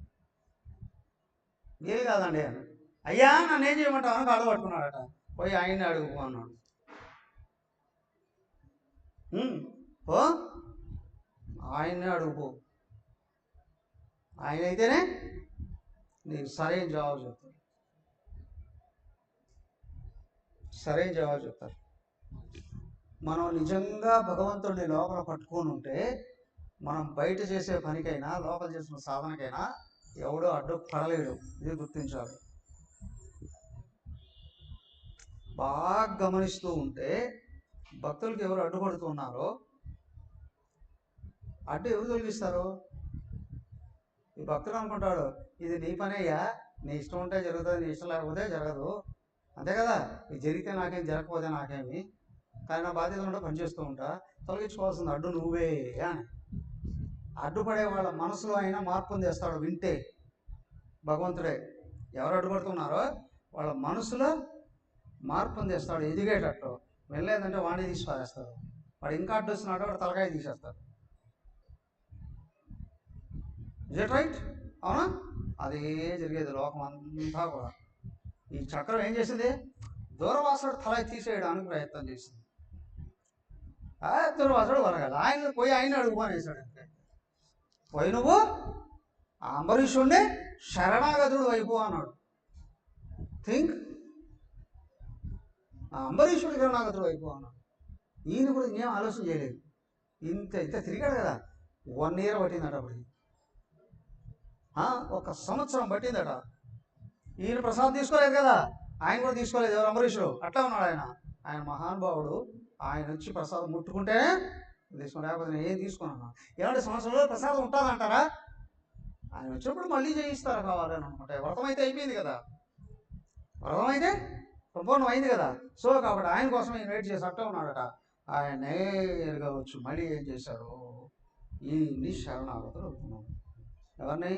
[SPEAKER 1] వీలు కాదండి అని, అయ్యా నన్ను ఏం చేయమంటావు అని కాళ్ళు పట్టుకున్నాడట, పోయి ఆయన్ని అడుగుపో అన్నాడు. ఓ ఆయన్నే అడుగుపో, ఆయన అయితేనే నీకు సరైన జవాబు చెప్తారు. సరైన జవాబు చెప్తారు. మనం నిజంగా భగవంతుడిని లోపల పట్టుకొని ఉంటే మనం బయట చేసే పనికైనా లోపల చేసిన సాధనకైనా ఎవడో అడ్డు పడలేడు. ఇది గుర్తించాలి. బాగా గమనిస్తూ ఉంటే భక్తులకి ఎవరు అడ్డుపడుతున్నారో అడ్డు ఎవరు తొలగిస్తారు? ఈ భక్తుడు అనుకుంటాడు ఇది నీ పనేయ్యా, నీ ఇష్టం ఉంటే జరుగుతుంది, నీ ఇష్టం లేకపోతే జరగదు, అంతే కదా, ఇది జరిగితే నాకేం, జరగకపోతే నాకేమి, కానీ నా బాధ్యత ఉంటే పనిచేస్తూ ఉంటా, తొలగించుకోవాల్సింది అడ్డు నువ్వే అని. అడ్డుపడే వాళ్ళ మనసులో అయినా మార్పుని తెస్తాడు వింటే భగవంతుడే. ఎవరు అడ్డుపడుతున్నారో వాళ్ళ మనసులో మార్పుని తెస్తాడు ఎదిగేటట్టు. వెళ్ళలేదంటే వాడిని తీసి పారేస్తాడు. వాడు ఇంకా అడ్డు వస్తున్నాడు, వాడు తలకాయ తీసేస్తాడు. Is it right? అవునా? అదే జరిగేది లోకం అంతా కూడా. ఈ చక్రం ఏం చేసింది? దూర్వాసుడు తల తీసేయడానికి ప్రయత్నం చేసింది. దూర్వాసుడు వరగాలి, ఆయన పోయి ఆయన అడుగుమానేశాడు. అంతే. పోయి నువ్వు ఆ అంబరీషుణ్ణి శరణాగతుడు వైపు అన్నాడు. థింక్, ఆ అంబరీషుడు శరణాగతుడు వైపు అన్నాడు. ఈయన కూడా ఇంకేం ఆలోచన చేయలేదు. ఇంత ఇంత తిరిగాడు కదా. 1 year పట్టిందట అప్పటికి. 1 సంవత్సరం పట్టిందట. ఈయన ప్రసాదం తీసుకోలేదు కదా, ఆయన కూడా తీసుకోలేదు. ఎవరు? అంబరీషుడు. అట్లా ఉన్నాడు ఆయన. ఆయన మహానుభావుడు. ఆయన వచ్చి ప్రసాదం ముట్టుకుంటేనే తీసుకుని, లేకపోతే నేను ఏం తీసుకున్నాను. ఏమంటే సంవత్సరంలో ప్రసాదం ఉంటుందంటారా? ఆయన వచ్చినప్పుడు మళ్ళీ చేయిస్తారా కావాలని అనుకుంటే. వ్రతం అయితే అయిపోయింది కదా, వ్రతం అయితే సంపూర్ణం అయింది కదా. సో కాబట్టి ఆయన కోసం ఈయన వెయిట్ చేసి అట్లా ఉన్నాడట. ఆయన నేరుగా వచ్చి మళ్ళీ ఏం చేశారు? ఈయన్ని శరణాగతులు అవుతున్నాడు. ఎవరిని?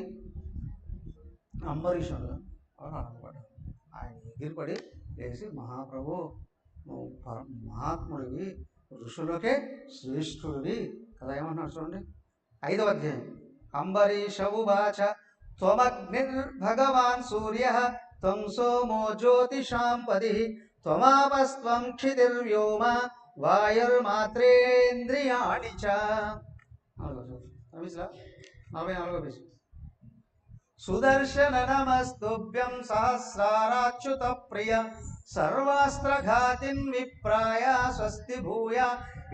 [SPEAKER 1] అంబరీషుడు. అనపడ్డాడు. ఆయన ఎగిరిపడి లేచి, మహాప్రభు నువ్వు మహాత్ముడివి, ఋషులకే శ్రేష్ఠుడివి కదా. ఏమన్నాడు చూడండి, 5వ అధ్యాయం. అంబరీషవువాచ త్వమగ్నిర్భగవాన్ సూర్యః త్వం సోమో జ్యోతిషాం పది త్వమాపస్త్వం క్షితిర్వ్యోమ వాయుర్మాత్రేంద్రియాణి చ. 44వ పేజీ. సుదర్శన నమస్తుభ్యం సహస్రారాచ్యుత ప్రియ సర్వాస్త్రఘాతిన్ విప్రాయ స్వస్తి భూయ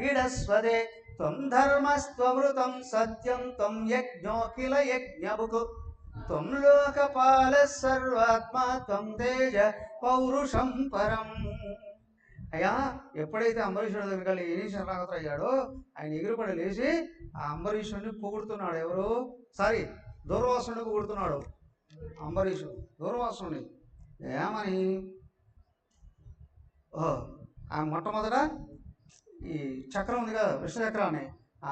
[SPEAKER 1] ఇడస్వదే త్వం ధర్మస్త్వమృతం సత్యం త్వం యజ్ఞోఖిల యజ్ఞభుక్ త్వం లోకపాల సర్వాత్మా త్వం తేజ పౌరుషం పరం. అయ్యా, ఎప్పుడైతే అంబరీషుడి దగ్గరికి వెళ్ళి శరణాగతుడు అయ్యాడో ఆయన ఎగురుపడి లేచి ఆ అంబరీషుడిని పొగుడుతున్నాడు. ఎవరు? సారీ, దూర్వాసుడిని పొగుడుతున్నాడు అంబరీషుడు. దూర్వాసుడిని ఏమని? ఆయన మొట్టమొదట ఈ చక్రం ఉంది కదా, విష్ణుచక్రాన్ని,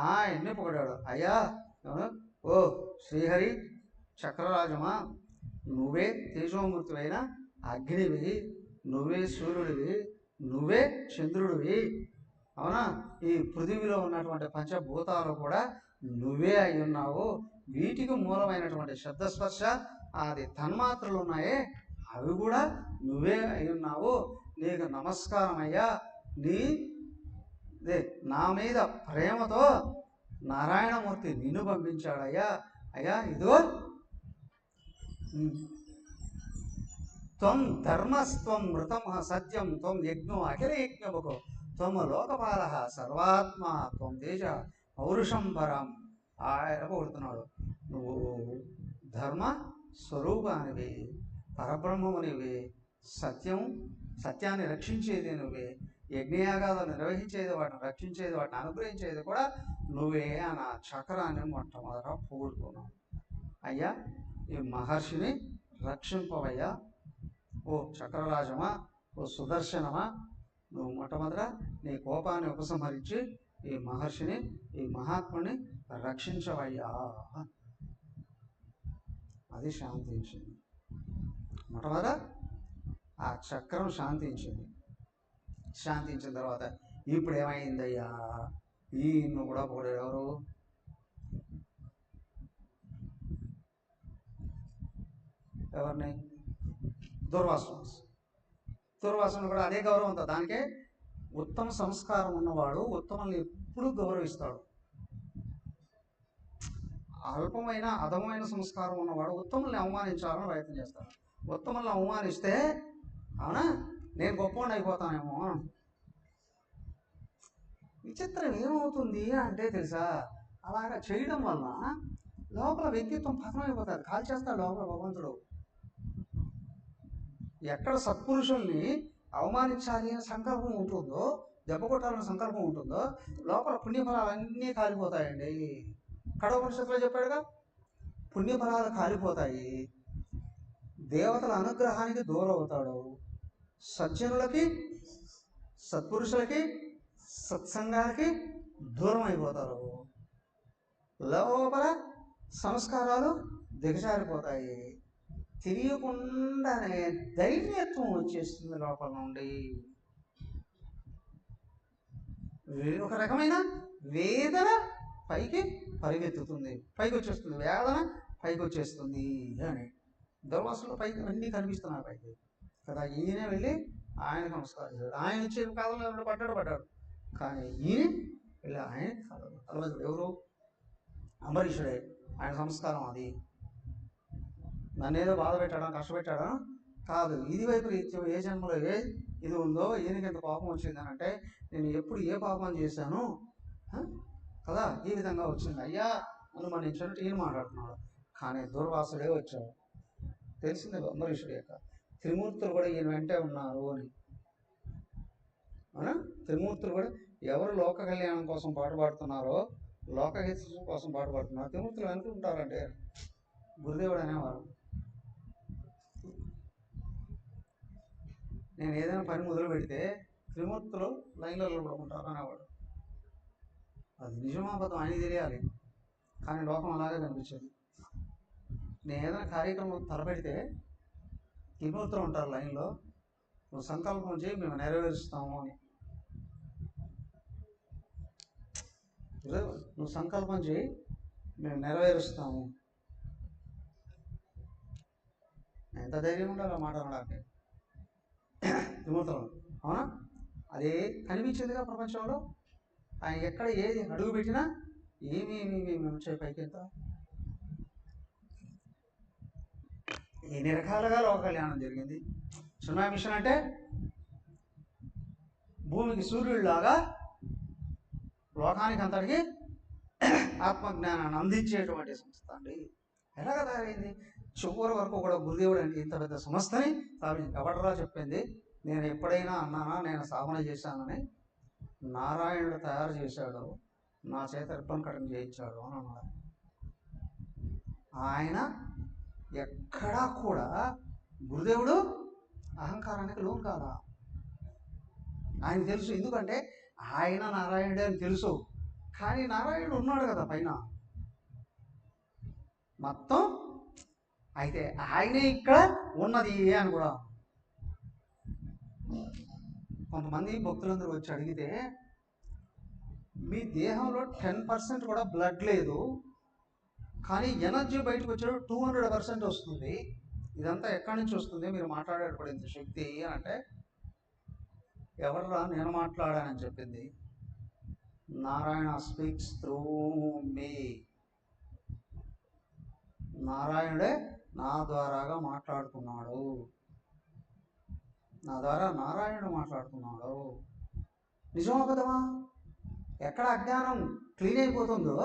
[SPEAKER 1] ఆయన్ని పొగిడాడు. అయ్యా, ఓ శ్రీహరి చక్రరాజమా, నువ్వే తేజోమూర్తివైన అగ్నివి, నువ్వే సూర్యుడివి, నువ్వే చంద్రుడివి, అవునా? ఈ పృథివీలో ఉన్నటువంటి పంచభూతాలు కూడా నువ్వే అయి ఉన్నావు. వీటికి మూలమైనటువంటి శబ్దస్పర్శ ఆది తన్మాత్రలు ఉన్నాయే, అవి కూడా నువ్వే అయి ఉన్నావు. నీకు నమస్కారం అయ్యా. నా మీద ప్రేమతో నారాయణమూర్తి నిన్ను పంపించాడయ్యా. అయ్యా, ఇదిగో త్వం ధర్మస్త్వం మృతం సత్యం త్వం యజ్ఞో అఖిల యజ్ఞముఖో త్వం లోకపాల సర్వాత్మ త్వం తేజ పౌరుషం పరం. ఆయన కొడుతున్నాడు. నువ్వు ధర్మ స్వరూపానివి, పరబ్రహ్మమునివి, సత్యాన్ని రక్షించేది నువ్వే, యజ్ఞయాగాలు నిర్వహించేది, వాటిని రక్షించేది, వాటిని అనుగ్రహించేది కూడా నువ్వే అని ఆ చక్రాన్ని మొట్టమొదట పొగుడుతున్నావు. అయ్యా, ఈ మహర్షిని రక్షింపవయ్యా. ఓ చక్రరాజమా, ఓ సుదర్శనమా, నువ్వు మొట్టమొదట నీ కోపాన్ని ఉపసంహరించి ఈ మహర్షిని, ఈ మహాత్ముని రక్షించవయ్యా. అది శాంతించింది. మొట్టమొదట ఆ చక్రం శాంతించింది. శాంతించిన తర్వాత ఇప్పుడు ఏమైందయ్యా? ఈయన్ను కూడా పొగడాడు. ఎవరు? ఎవరిని? దుర్వాసుని కూడా అదే గౌరవంతో. దానికే ఉత్తమ సంస్కారం ఉన్నవాడు ఉత్తమల్ని ఎప్పుడూ గౌరవిస్తాడు. అల్పమైన అధమైన సంస్కారం ఉన్నవాడు ఉత్తముల్ని అవమానించాలని ప్రయత్నం చేస్తాడు. ఉత్తముల్ని అవమానిస్తే అవునా నేను గొప్పవాడిని అయిపోతానేమో. విచిత్రం ఏమవుతుంది అంటే తెలుసా, అలాగా చేయడం వల్ల లోపల వ్యక్తిత్వం పతనం అయిపోతుంది, కాల్చేస్తాడు లోపల భగవంతుడు. ఎక్కడ సత్పురుషుల్ని అవమానించాలి అనే సంకల్పం ఉంటుందో, దెబ్బ కొట్టాలనే సంకల్పం ఉంటుందో, లోపల పుణ్యఫలాలన్నీ కాలిపోతాయండి. కఠోపనిషత్తులో చెప్పాడుగా, పుణ్యఫలాలు కాలిపోతాయి, దేవతల అనుగ్రహానికి దూరం అవుతాడు, సజ్జనులకి సత్పురుషులకి సత్సంగానికి దూరం అయిపోతారు, లోపల సంస్కారాలు దిగజారిపోతాయి, తెలియకుండానే దైన్యత్వం వచ్చేస్తుంది లోపల నుండి. ఒక రకమైన వేదన పైకి పరిగెత్తుతుంది, పైకి వచ్చేస్తుంది, వేదన పైకి వచ్చేస్తుంది అని దుర్వాసులు పైకి అన్నీ కనిపిస్తున్నాయి పైకి కదా. ఈయనే వెళ్ళి ఆయన నమస్కారం చేశాడు. ఆయన వచ్చే కాలంలో పడ్డాడు, కానీ ఈయన వెళ్ళి ఆయన కాదు. ఎవరు? అంబరీషుడే. ఆయన సంస్కారం అది. నన్నేదో బాధ పెట్టాడా, కష్టపెట్టాడా కాదు. ఇది వైపరీత్యం ఏ జన్మలో ఇది ఉందో, ఈయనకి ఎంత పాపం వచ్చిందని అంటే నేను ఎప్పుడు ఏ పాపం చేశాను కదా, ఈ విధంగా వచ్చింది అయ్యా అనుమానించినట్టు ఈయన మాట్లాడుతున్నాడు. కానీ దుర్వాసుడే వచ్చాడు. తెలిసిందే అంబరీషుడు యొక్క త్రిమూర్తులు కూడా ఈయన వెంటే ఉన్నారు అని. అవునా? త్రిమూర్తులు కూడా ఎవరు లోక కళ్యాణం కోసం పాటుపడుతున్నారో, లోకహితం కోసం పాటుపడుతున్నారు, త్రిమూర్తులు అనుకుంటారంటే గురుదేవుడు అనేవారు. నేను ఏదైనా పని మొదలు పెడితే త్రిమూర్తులు లైన్లో పడుకుంటారు అనేవాడు. అది నిజమాబద్ధం ఆయన తెలియాలి, కానీ లోకం అలాగే కనిపించేది. నేను ఏదైనా కార్యక్రమం తలపెడితే త్రిమూర్తులు ఉంటారు లైన్లో, నువ్వు సంకల్పం చేయి మేము నెరవేరుస్తాము అని. నువ్వు సంకల్పం చేయి మేము నెరవేరుస్తాము. ఎంత ధైర్యం ఉండాలి ఆ మాట అనడానికి త్రిమూర్తులు. అవునా? అదే కనిపించేదిగా ప్రపంచంలో. ఆయన ఎక్కడ ఏది అడుగు పెట్టినా ఏమీ వచ్చాయి పైకి. ఎంత ఎన్ని రకాలుగా లోక కళ్యాణం జరిగింది. చిన్మయ మిషన్ అంటే భూమికి సూర్యుడిలాగా లోకానికి అంతటికి ఆత్మజ్ఞానాన్ని అందించేటువంటి సంస్థ అండి. ఎలాగ తయారైంది? చివరి వరకు కూడా గురుదేవుడు అండి ఇంత పెద్ద సంస్థని ఎవడరా చెప్పింది? నేను ఎప్పుడైనా అన్నానా నేను స్థాపన చేశానని? నారాయణుడు తయారు చేశాడు, నా చేత రిబ్బన్ కటింగ్ చేయించాడు అని అన్నాడు. ఆయన ఎక్కడా కూడా గురుదేవుడు అహంకారానికి లోను కాదా. ఆయన తెలుసు, ఎందుకంటే ఆయన నారాయణుడే అని తెలుసు. కానీ నారాయణుడు ఉన్నాడు కదా పైన మొత్తం. అయితే ఆయనే ఇక్కడ ఉన్నది అని కూడా. కొంతమంది భక్తులందరూ వచ్చి అడిగితే, మీ దేహంలో 10% కూడా బ్లడ్ లేదు, కానీ ఎనర్జీ బయటకు వచ్చాడు 200% వస్తుంది, ఇదంతా ఎక్కడి నుంచి వస్తుంది మీరు మాట్లాడేటప్పుడు శక్తి అంటే, ఎవర్రా నేను మాట్లాడానని చెప్పింది? నారాయణ స్పీక్స్ త్రూ మీ. నారాయణుడే నా ద్వారాగా మాట్లాడుతున్నాడు, నా ద్వారా నారాయణుడు మాట్లాడుతున్నాడు. నిజమా కదమా? ఎక్కడ అజ్ఞానం క్లీన్ అయిపోతుందో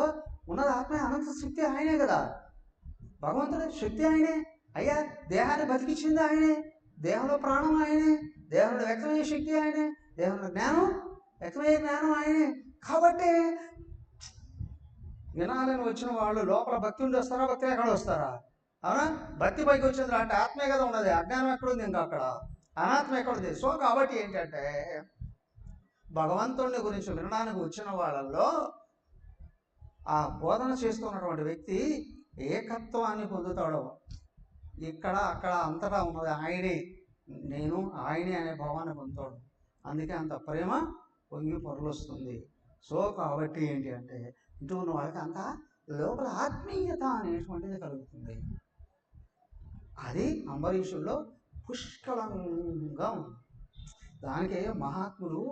[SPEAKER 1] ఉన్నది ఆత్మ, అనంత శక్తి ఆయనే కదా. భగవంతుడే శక్తి ఆయనే. అయ్యా దేహాన్ని బతికించింది ఆయనే, దేహంలో ప్రాణం ఆయనే, దేహంలో వ్యక్తమయ్యే శక్తి ఆయనే, దేహంలో జ్ఞానం వ్యక్తమయ్యే జ్ఞానం ఆయనే. కాబట్టి వినాలని వచ్చిన వాళ్ళు లోపల భక్తి ఉండి వస్తారా, భక్తి ఎక్కడ వస్తారా? అవునా? భక్తి పైకి వచ్చింది అంటే ఆత్మే కదా ఉన్నది, అజ్ఞానం ఎక్కడుంది? ఇంకా అక్కడ అనాత్మ ఎక్కడుంది? సో కాబట్టి ఏంటంటే భగవంతుడిని గురించి వినడానికి వచ్చిన వాళ్ళల్లో ఆ బోధన చేస్తున్నటువంటి వ్యక్తి ఏకత్వాన్ని పొందుతాడో, ఇక్కడ అక్కడ అంతటా ఉన్నది ఆయనే, నేను ఆయనే అనే భావాన్ని పొందుతాడు. అందుకే అంత ప్రేమ పొంగి పొరలొస్తుంది. సో కాబట్టి ఏంటి అంటే ఇటు ఉన్న వాళ్ళకి అంత లోపల ఆత్మీయత అనేటువంటిది కలుగుతుంది. అది అంబరీషుల్లో పుష్కలంగా ఉంది. దానికే మహాత్ములు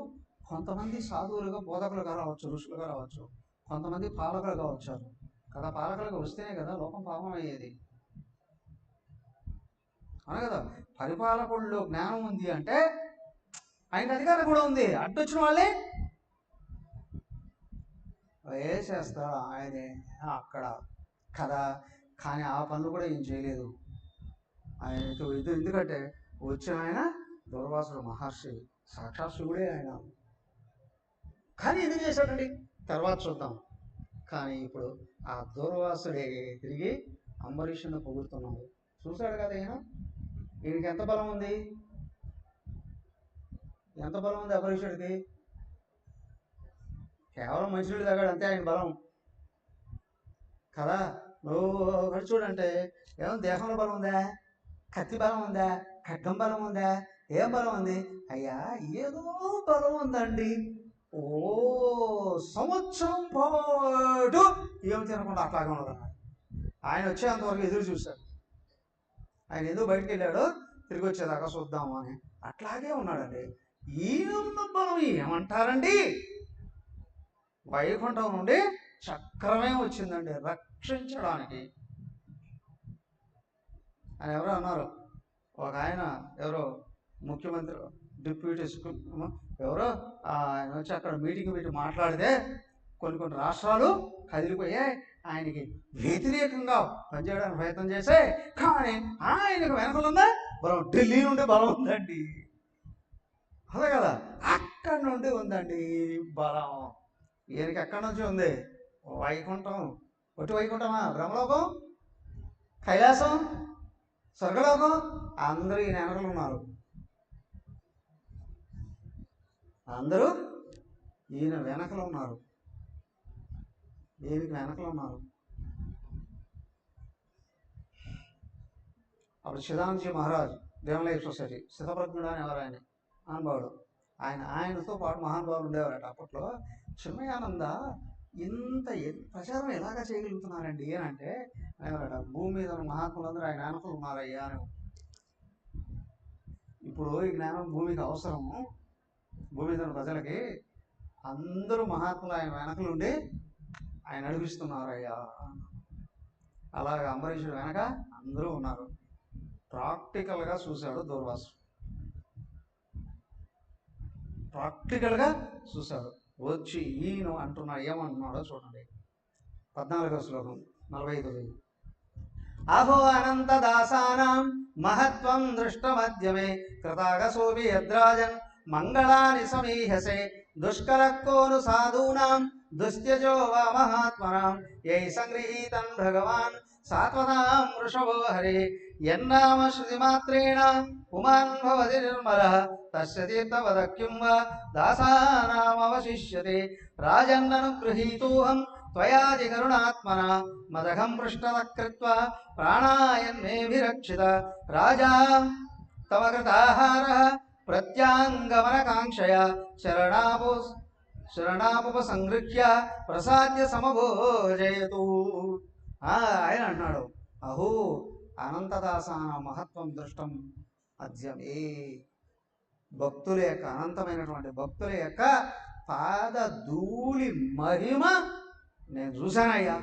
[SPEAKER 1] కొంతమంది సాధువులుగా బోధకులుగా రావచ్చు, ఋషులుగా రావచ్చు, కొంతమంది పాలకులుగా వచ్చారు. కదా, పాలకులకు వస్తేనే కదా లోకం పాపం అయ్యేది, అవును కదా. పరిపాలకుల్లో జ్ఞానం ఉంది అంటే ఆయనకు అధికారం కూడా ఉంది, అడ్డొచ్చిన వాళ్ళే వేసేస్తాడు ఆయనే అక్కడ కదా. కానీ ఆ పనులు కూడా ఏం చేయలేదు ఆయన. ఎందుకంటే వచ్చిన ఆయన దూర్వాసుడు మహర్షి, సాక్షాత్ శివుడే ఆయన. కానీ ఎందుకు చేశాడండి తర్వాత చూద్దాం. కానీ ఇప్పుడు ఆ దూర్వాసుడే తిరిగి అంబరీషుని పొగుడుతున్నాడు. చూశాడు కదా ఈయనకి ఎంత బలం ఉంది, ఎంత బలం ఉంది అంబరీషుడికి. కేవలం మనుషుడు తగ్గాడు అంతే ఆయన బలం కదా. నువ్వు ఒకటి చూడంటే ఏమో దేహంలో బలం ఉందా, కత్తి బలం ఉందా, ఖడ్గం బలం ఉందా, ఏం బలం ఉంది? అయ్యా ఏదో బలం ఉందండి. ఓ సంవత్సరం పాటు ఏం తినకుండా అట్లాగే ఉన్నాడు. ఆయన వచ్చేంతవరకు ఎదురు చూశాడు. ఆయన ఏదో బయటికి వెళ్ళాడు, తిరిగి వచ్చేదాకా చూద్దాము అని అట్లాగే ఉన్నాడండి. ఈయన బలం ఏమంటారండి? వైకుంఠం నుండి చక్రమే వచ్చిందండి రక్షించడానికి. ఆయన ఎవరో అన్నారు, ఒక ఆయన ఎవరో ముఖ్యమంత్రి డిప్యూటీ ఎవరో ఆయన వచ్చి అక్కడ మీటింగ్ పెట్టి మాట్లాడితే కొన్ని రాష్ట్రాలు కదిలిపోయాయి, ఆయనకి వ్యతిరేకంగా పనిచేయడానికి ప్రయత్నం చేసే. కానీ ఆయనకు వెనకలుందా బలం, ఢిల్లీ నుండి బలం ఉందండి. అదే కదా, అక్కడి నుండి ఉందండి బలం. ఈయనకి ఎక్కడి నుంచి ఉంది? వైకుంఠం. ఒట్టి వైకుంఠమా? బ్రహ్మలోకం, కైలాసం, స్వర్గలోకం, అందరూ ఈయన వెనకలు ఉన్నారు. అందరూ ఈయన వెనకలు ఉన్నారు, ఈయనకి వెనకలు ఉన్నారు. అప్పుడు చిదానందజీ మహారాజ్, దేవలయ సొసైటీ, స్థితప్రజ్ఞుడు అని ఎవరు ఆయన మహానుభావుడు. ఆయనతో పాటు మహానుభావులు ఉండేవారట అప్పట్లో. చిన్మయానంద ఇంత ప్రచారం ఎలాగా చేయగలుగుతున్నారండి అని అంటే అనేవారట, భూమి మీద ఉన్న మహాత్ములందరూ ఆయన వెనకలు ఉన్నారయ్యా అని. ఇప్పుడు ఈ జ్ఞానం భూమికి అవసరము, భూమి మీద ఉన్న ప్రజలకి. అందరూ మహాత్ములు ఆయన వెనకలుండి ఆయన నడిపిస్తున్నారయ్యా. అలాగా అంబరీషుడు వెనక అందరూ ఉన్నారు. ప్రాక్టికల్గా చూశాడు దూర్వాసుడు, ప్రాక్టికల్గా చూశాడు. వచ్చి ఈయన అంటున్నాడు, ఏమంటున్నాడో చూడండి. 14వ శ్లోకం 45. అహో అనంత దాసానాం మహత్వం దృష్టమద్యమే కృతాగసోపి యద్రాజన్ మంగళాని సమీహసే దుష్కరక్కోను సాధూనాం దుస్త్యజో వా మహాత్మనాం యై సంగృహీతం భగవాన్ సాత్వతాం వృషభో హరి యన్నామ శృతిమాత్రేణ పుమాన్ భవతి నిర్మలః తస్య తీర్థవదక్యం వా దాసానామవశిష్యతే రాజన్ననుగృహీతోహం త్వయాది కరుణాత్మనా మదఘం పృష్ఠతః కృత్వా ప్రాణాయన్మేభిరక్షిత రాజా తవ కృతాహారః ప్రత్యాంగమనకాంక్షయ శరణాపుపసంగృహ్య ప్రసాద్య సమభోజయతు. ఆయన అన్నాడు, అహో అనంతదాసాన మహత్వం దృష్టం అద్యమే. భక్తుల యొక్క అనంతమైనటువంటి భక్తుల యొక్క పాద ధూళి మహిమ నేను చూశానయ్యా.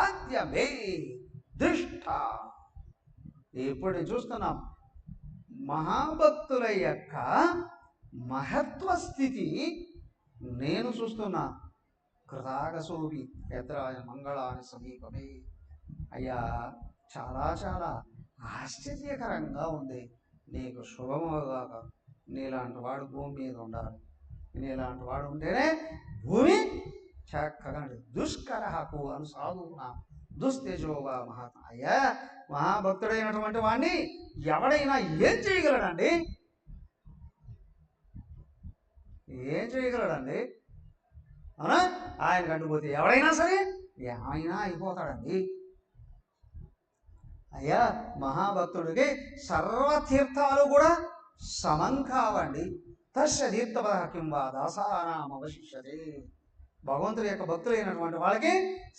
[SPEAKER 1] ఆద్యమే దృష్ట, ఇప్పుడు నేను చూస్తున్నాం మహాభక్తుల యొక్క మహత్వ స్థితి నేను చూస్తున్నా. కృతాగసోపి యద్రాజ మంగళాని సమీపమే. అయ్యా చాలా చాలా ఆశ్చర్యకరంగా ఉంది. నీకు శుభమోగాక. నీలాంటి వాడు భూమి మీద ఉండాలి. నీలాంటి వాడు ఉంటేనే భూమి చక్కగా దుష్కరహకు అను సాధువునా దుస్తేజోగా మహాత్మ. అయ్యా మహాభక్తుడైనటువంటి వాడిని ఎవడైనా ఏం చేయగలడండి? ఏం చేయగలడండి? అవునా? ఆయన కంటుపోతే ఎవడైనా సరే ఏమైనా అయిపోతాడండి. అయ్యా మహాభక్తుడికి సర్వతీర్థాలు కూడా సమం కావండి. తస్య తీర్థపదకిం వా దాసానాం అవశిష్యతే. భగవంతుడి యొక్క భక్తులైనటువంటి వాళ్ళకి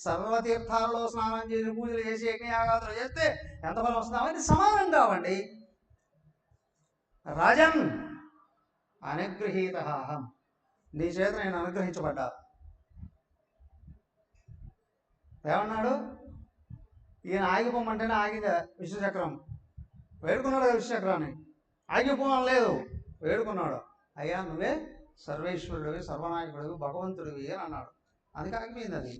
[SPEAKER 1] సర్వతీర్థాలలో స్నానం చేసి పూజలు చేసి యజ్ఞయాగాదులు చేస్తే ఎంత బలం వస్తున్నామని సమానం కావండి. రాజన్ అనుగృహీత అహం, నీ చేత నేను అనుగ్రహించబడ్డా. ఏమన్నాడు? ఈయన ఆగిపోమంటేనే ఆగింది విష్ణుచక్రం. వేడుకున్నాడు కదా విష్ణుచక్రాన్ని, ఆగిపోవడం లేదు, వేడుకున్నాడు. అయ్యా నువ్వే సర్వేశ్వరుడివి, సర్వనాయకుడివి, భగవంతుడివి అని అన్నాడు. అందుకే ఆగిపోయింది అది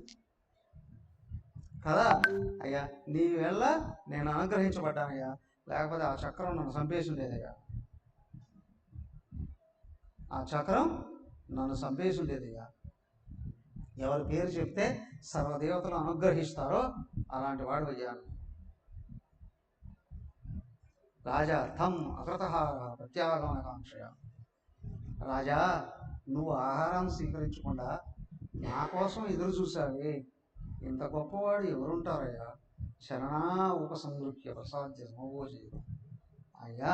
[SPEAKER 1] కదా. అయ్యా నీ వల్ల నేను అనుగ్రహించబడ్డానయ్యా, లేకపోతే ఆ చక్రం నన్ను చంపేసి ఉండేదయ్యా, ఆ చక్రం నన్ను చంపేసి ఉండేదయ్యా. ఎవరి పేరు చెప్తే సర్వదేవతలు అనుగ్రహిస్తారో అలాంటి వాడు అయ్యాను. రాజా తం అకృతహార ప్రత్యాగమనకాంక్షయ. రాజా నువ్వు ఆహారం స్వీకరించకుండా నా కోసం ఎదురు చూసావే, ఇంత గొప్పవాడు ఎవరుంటారయ్యా? శరణా ఉపసంగృహ్య ప్రసాద్య సమభోజనం. అయ్యా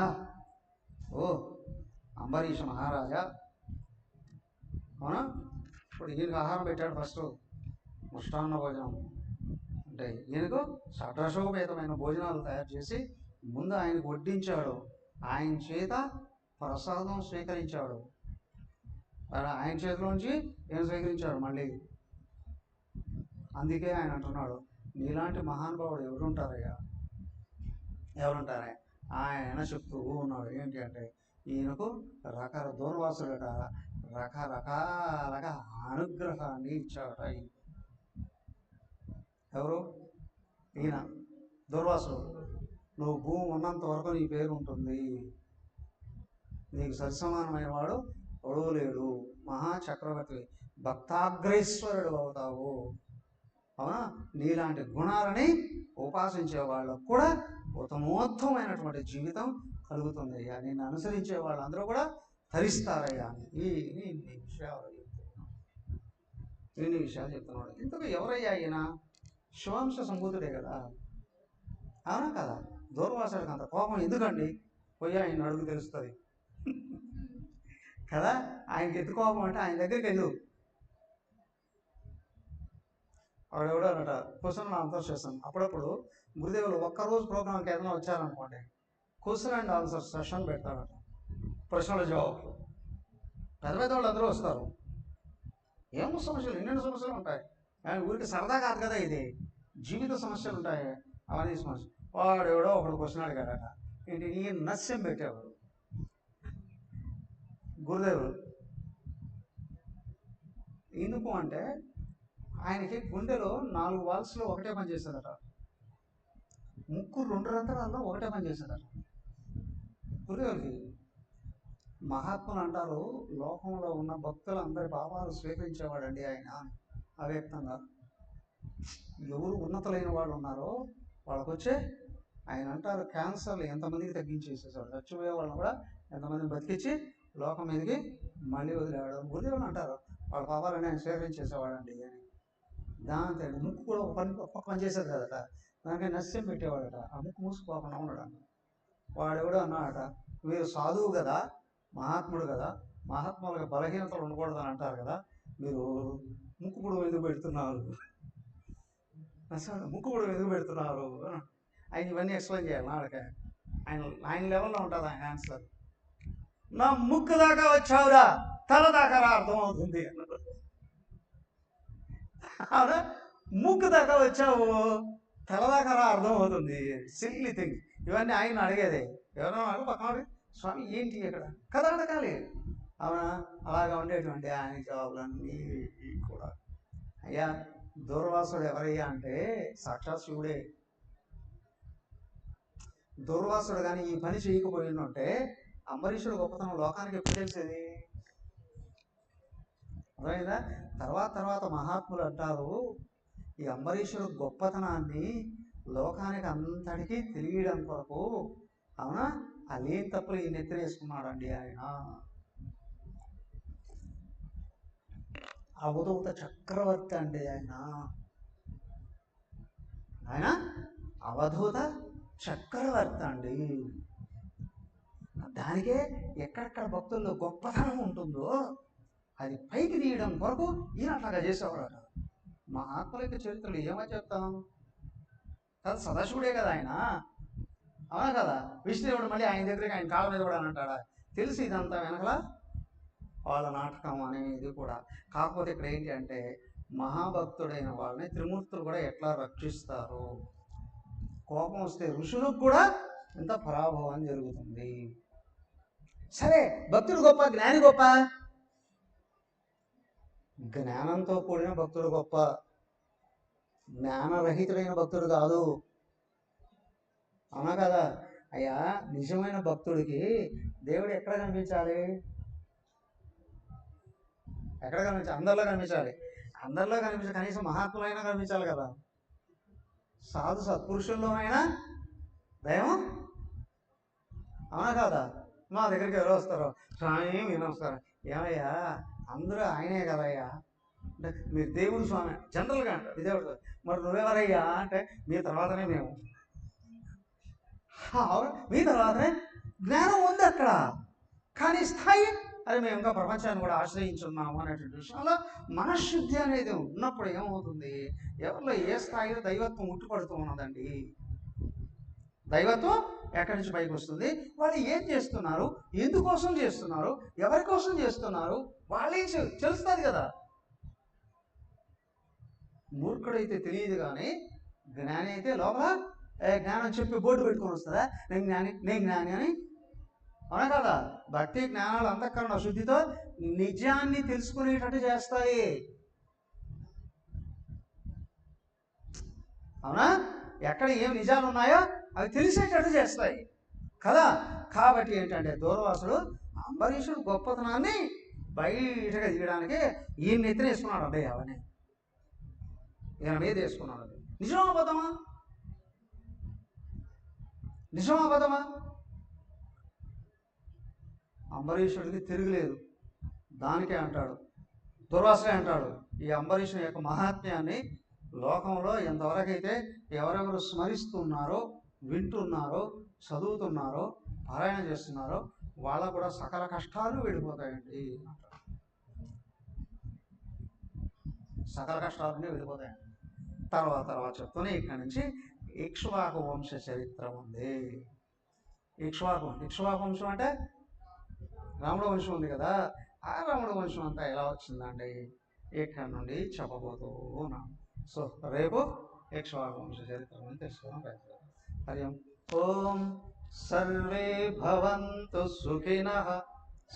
[SPEAKER 1] ఓ అంబరీష మహారాజా, అవునా? ఇప్పుడు ఈయనకు ఆహారం పెట్టాడు ఫస్ట్, ముష్టాన్న భోజనం అంటే ఈయనకు షడ్రసోపేతమైన భోజనాలు తయారు చేసి ముందు ఆయనకు వడ్డించాడు, ఆయన చేత ప్రసాదం స్వీకరించాడు, ఆయన చేతిలోంచి ఏం స్వీకరించాడు మళ్ళీ. అందుకే ఆయన అంటున్నాడు, నీలాంటి మహానుభావుడు ఎవరుంటారయ్యా, ఎవరుంటారా? ఆయన చెప్తూ ఉన్నాడు ఏంటి అంటే, ఈయనకు దూర్వాసుడట రకరకాలుగా అనుగ్రహాన్ని ఇచ్చాడట. ఎవరు? ఈయన దూర్వాసుడు. నువ్వు భూమి ఉన్నంత వరకు నీ పేరు ఉంటుంది, నీకు సరిసమానమైన వాడు ఒడవలేడు, మహాచక్రవర్తి భక్తాగ్రేశ్వరుడు అవుతావు, అవునా? నీలాంటి గుణాలని ఉపాసించే వాళ్ళకు కూడా ఉత్తమోత్తమైనటువంటి జీవితం కలుగుతుంది అయ్యా, నిన్ను అనుసరించే వాళ్ళందరూ కూడా తరిస్తారయ్యా అని ఇన్ని విషయాలు చెప్తున్నాడు. ఇంతకు ఎవరయ్యా ఈయన? శివాంశ సంభూతుడే కదా, అవునా కదా? దూర్వాసుడికి అంత కోపం ఎందుకండి? పోయి ఆయన అడుగు తెలుస్తుంది కదా. ఆయనకి ఎత్తు కోపం అంటే ఆయన దగ్గరికి వెళ్ళు. ఆవిడెవడో అనట క్వశ్చన్ అండ్ ఆన్సర్స్ చేస్తాను. అప్పుడప్పుడు గురుదేవులు ఒక్కరోజు ప్రోగ్రామ్కి ఏదైనా వచ్చారనుకోండి, క్వశ్చన్ అండ్ ఆన్సర్ సెషన్ పెడతాడట, ప్రశ్నల జవాబులు. పెద్ద పెద్ద వాళ్ళు అందరూ వస్తారు, ఏమో సమస్యలు, ఎన్నెన్నో సమస్యలు ఉంటాయి. ఊరికి సరదా కాదు కదా ఇది, జీవిత సమస్యలు ఉంటాయి, అవన్నీ సమస్య. వాడు ఎవడో ఒకడు క్వశ్చన్ అడిగాడట, ఏంటి నీ నస్యం పెట్టేవాడు గురుదేవుడు. ఎందుకు అంటే ఆయనకి గుండెలో 4 వాల్స్లో ఒకటే పని చేసేదట, ముక్కు 2 రంధ్రాల్లో ఒకటే పని చేసేదట గురుదేవుడికి. మహాత్ములు అంటారు లోకంలో ఉన్న భక్తులందరి భావాలు స్వీకరించేవాడండి ఆయన అవ్యక్తంగా. ఎవరు ఉన్నతులైన వాళ్ళు ఉన్నారో వాళ్ళకు వచ్చే ఆయన అంటారు క్యాన్సర్లు ఎంతమందికి తగ్గించేసేసాడు, చచ్చిపోయే వాళ్ళని కూడా ఎంతమందిని బతికించి లోకం మీదకి మళ్ళీ వదిలేవాడు. గురుదేవులు అంటారు వాళ్ళ భావాలని ఆయన స్వీకరించేసేవాడండి అని. దాంతో ముక్కు కూడా ఒక పని చేసేది కదట, దానికి నస్యం పెట్టేవాడట, ఆ ముక్కు మూసుకోకుండా ఉండడం. వాడెవడో అన్నాడట, మీరు సాధువు కదా, మహాత్ముడు కదా, మహాత్ములుగా బలహీనతలు ఉండకూడదని అంటారు కదా, మీరు ముక్కు కూడా ఎందుకు పెడుతున్నారు, ముక్కు కూడా ఎందుకు పెడుతున్నారు? ఆయన ఇవన్నీ ఎక్స్ప్లెయిన్ చేయాలి నాడకే. ఆయన లెవెల్లో ఉంటుంది ఆయన ఆన్సర్. నా ముక్కు దాకా వచ్చావురా, తల దాకా రా అర్థమవుతుంది. అవునా? ముక్కు దాకా వచ్చావు, తల దాకా రా అర్థమవుతుంది. సిల్లీ థింగ్ ఇవన్నీ ఆయన అడిగేదే. ఎవరో పక్కన స్వామి ఏంటి ఇక్కడ కథ అడగాలి, అవునా? అలాగా ఉండేటువంటి ఆయన జవాబులన్నీ కూడా. అయ్యా దూర్వాసుడు ఎవరయ్యా అంటే సాక్షాత్ శివుడే. దూర్వాసుడు కానీ ఈ పని చేయకపోయిందంటే అంబరీషుడు గొప్పతనం లోకానికి ఎప్పుడు తెలిసేది? అర్థమైందా? తర్వాత మహాత్ములు అంటారు ఈ అంబరీషుడు గొప్పతనాన్ని లోకానికి అంతటికీ తెలియడం కొరకు, అవునా, అలేం తప్పులు ఈ నెత్తినేసుకున్నాడండి ఆయన. అవధూత చక్రవర్తి అండి ఆయన అవధూత చక్రవర్తి అండి. దానికే ఎక్కడెక్కడ భక్తుల్లో గొప్పతనం ఉంటుందో అది పైకి తీయడం కొరకు ఈయన అట్లాగా చేసేవాడు. మహాత్ముల యొక్క చరిత్రలు ఏమని చెప్తాం కదా, సదాశివుడే కదా ఆయన, అవునా కదా? విష్ణుదేవుడు మళ్ళీ ఆయన దగ్గరికి ఆయన కాళ్ళ మీద కూడా అని అంటాడా? తెలిసి ఇదంతా వెనకల వాళ్ళ నాటకం అనేది కూడా. కాకపోతే ఇక్కడ ఏంటి అంటే మహాభక్తుడైన వాళ్ళని త్రిమూర్తులు కూడా ఎట్లా రక్షిస్తారు? కోపం వస్తే ఋషులకు కూడా ఎంత పరాభవం జరుగుతుంది. సరే, భక్తుడు గొప్ప, జ్ఞాని గొప్ప? జ్ఞానంతో కూడిన భక్తుడు గొప్ప, జ్ఞానరహితుడైన భక్తుడు కాదు. అవునా కదా? అయ్యా, నిజమైన భక్తుడికి దేవుడు ఎక్కడ కనిపించాలి? ఎక్కడ కనిపించాలి? అందరిలో కనిపించాలి. అందరిలో కనిపించాలి, కనీసం మహాత్ములైనా కనిపించాలి కదా. సాధు సత్పురుషుల్లోనైనా దైవం. అవునా కాదా? మా దగ్గరికి ఎవరు వస్తారో, స్వామి మీరు నమస్కారం. ఏమయ్యా, అందరూ ఆయనే కదయ్యా అంటే, మీరు దేవుడు స్వామి జనరల్గా అంటారు. దేవుడు మరి నువ్వెవరయ్యా అంటే, మీ తర్వాతనే మేము. మీ తర్వాతనే జ్ఞానం ఉంది అక్కడ, కానీ స్థాయి అది మేము ఇంకా ప్రపంచాన్ని కూడా ఆశ్రయించున్నాము అనేటువంటి విషయంలో మనశ్శుద్ధి అనేది ఉన్నప్పుడు ఏమవుతుంది? ఎవరిలో ఏ స్థాయిలో దైవత్వం ఉట్టుపడుతూ ఉన్నదండి. దైవత్వం ఎక్కడి నుంచి పైకి వస్తుంది? వాళ్ళు ఏం చేస్తున్నారు, ఎందుకోసం చేస్తున్నారు, ఎవరి కోసం చేస్తున్నారు, వాళ్ళేం తెలుస్తుంది కదా. మూర్ఖుడైతే తెలియదు, కానీ జ్ఞాని అయితే లోపల జ్ఞానం చెప్పి బోర్డు పెట్టుకొని వస్తుందా, నేను జ్ఞాని నేను జ్ఞాని అని. అవునా కదా? భక్తి జ్ఞానాలు అంతఃకరణ శుద్ధితో నిజాన్ని తెలుసుకునేటట్టు చేస్తాయి. అవునా? ఎక్కడ ఏం నిజాలు ఉన్నాయో అవి తెలిసేటట్టు చేస్తాయి కదా. కాబట్టి ఏంటంటే దూర్వాసుడు అంబరీషుడు గొప్పతనాన్ని బయటగా తీయడానికి ఈయన ఎత్తున వేసుకున్నాడు. అబ్బాయి అవన్నీ ఈయన మీద వేసుకున్నాడు. నిజమా అబద్ధమా? నిజమా అబద్ధమా? అంబరీషుడికి తిరుగులేదు. దానికే అంటాడు, దుర్వాసుడే అంటాడు, ఈ అంబరీషుని యొక్క మహాత్మ్యాన్ని లోకంలో ఎంతవరకైతే ఎవరెవరు స్మరిస్తున్నారో, వింటున్నారో, చదువుతున్నారో, పారాయణ చేస్తున్నారో వాళ్ళకు కూడా సకల కష్టాలు వెళ్ళిపోతాయండి. సకల కష్టాలన్నీ వెళ్ళిపోతాయండి. తర్వాత చెప్తూనే ఇక్కడి నుంచి ఇక్ష్వాకు వంశ చరిత్ర ఉంది. ఇక్ష్వాకు వంశం అంటే రాముడు వంశం ఉంది కదా. ఆ రాముడు వంశం అంతా ఎలా వచ్చిందండి ఇక్కడ నుండి చెప్పబోతూ ఉన్నాం. సో రేపు ఇక్ష్వాకు వంశ చరిత్ర తెలుసుకోవడం ప్రయత్నం. హరి ఓం. సర్వే భవంతు సుఖినః,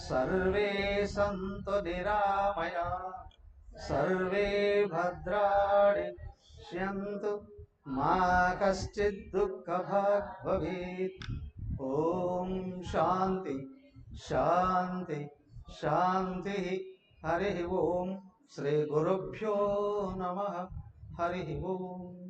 [SPEAKER 1] సర్వే సంతు నిరామయాః, సర్వే భద్రాణి పశ్యంతు, మా కశ్చిద్ దుఃఖభాగ్ భవేత్. ఓం శాంతి శాంతి శాంతి. హరి ఓం. శ్రీ గురుభ్యో నమః. హరి ఓం.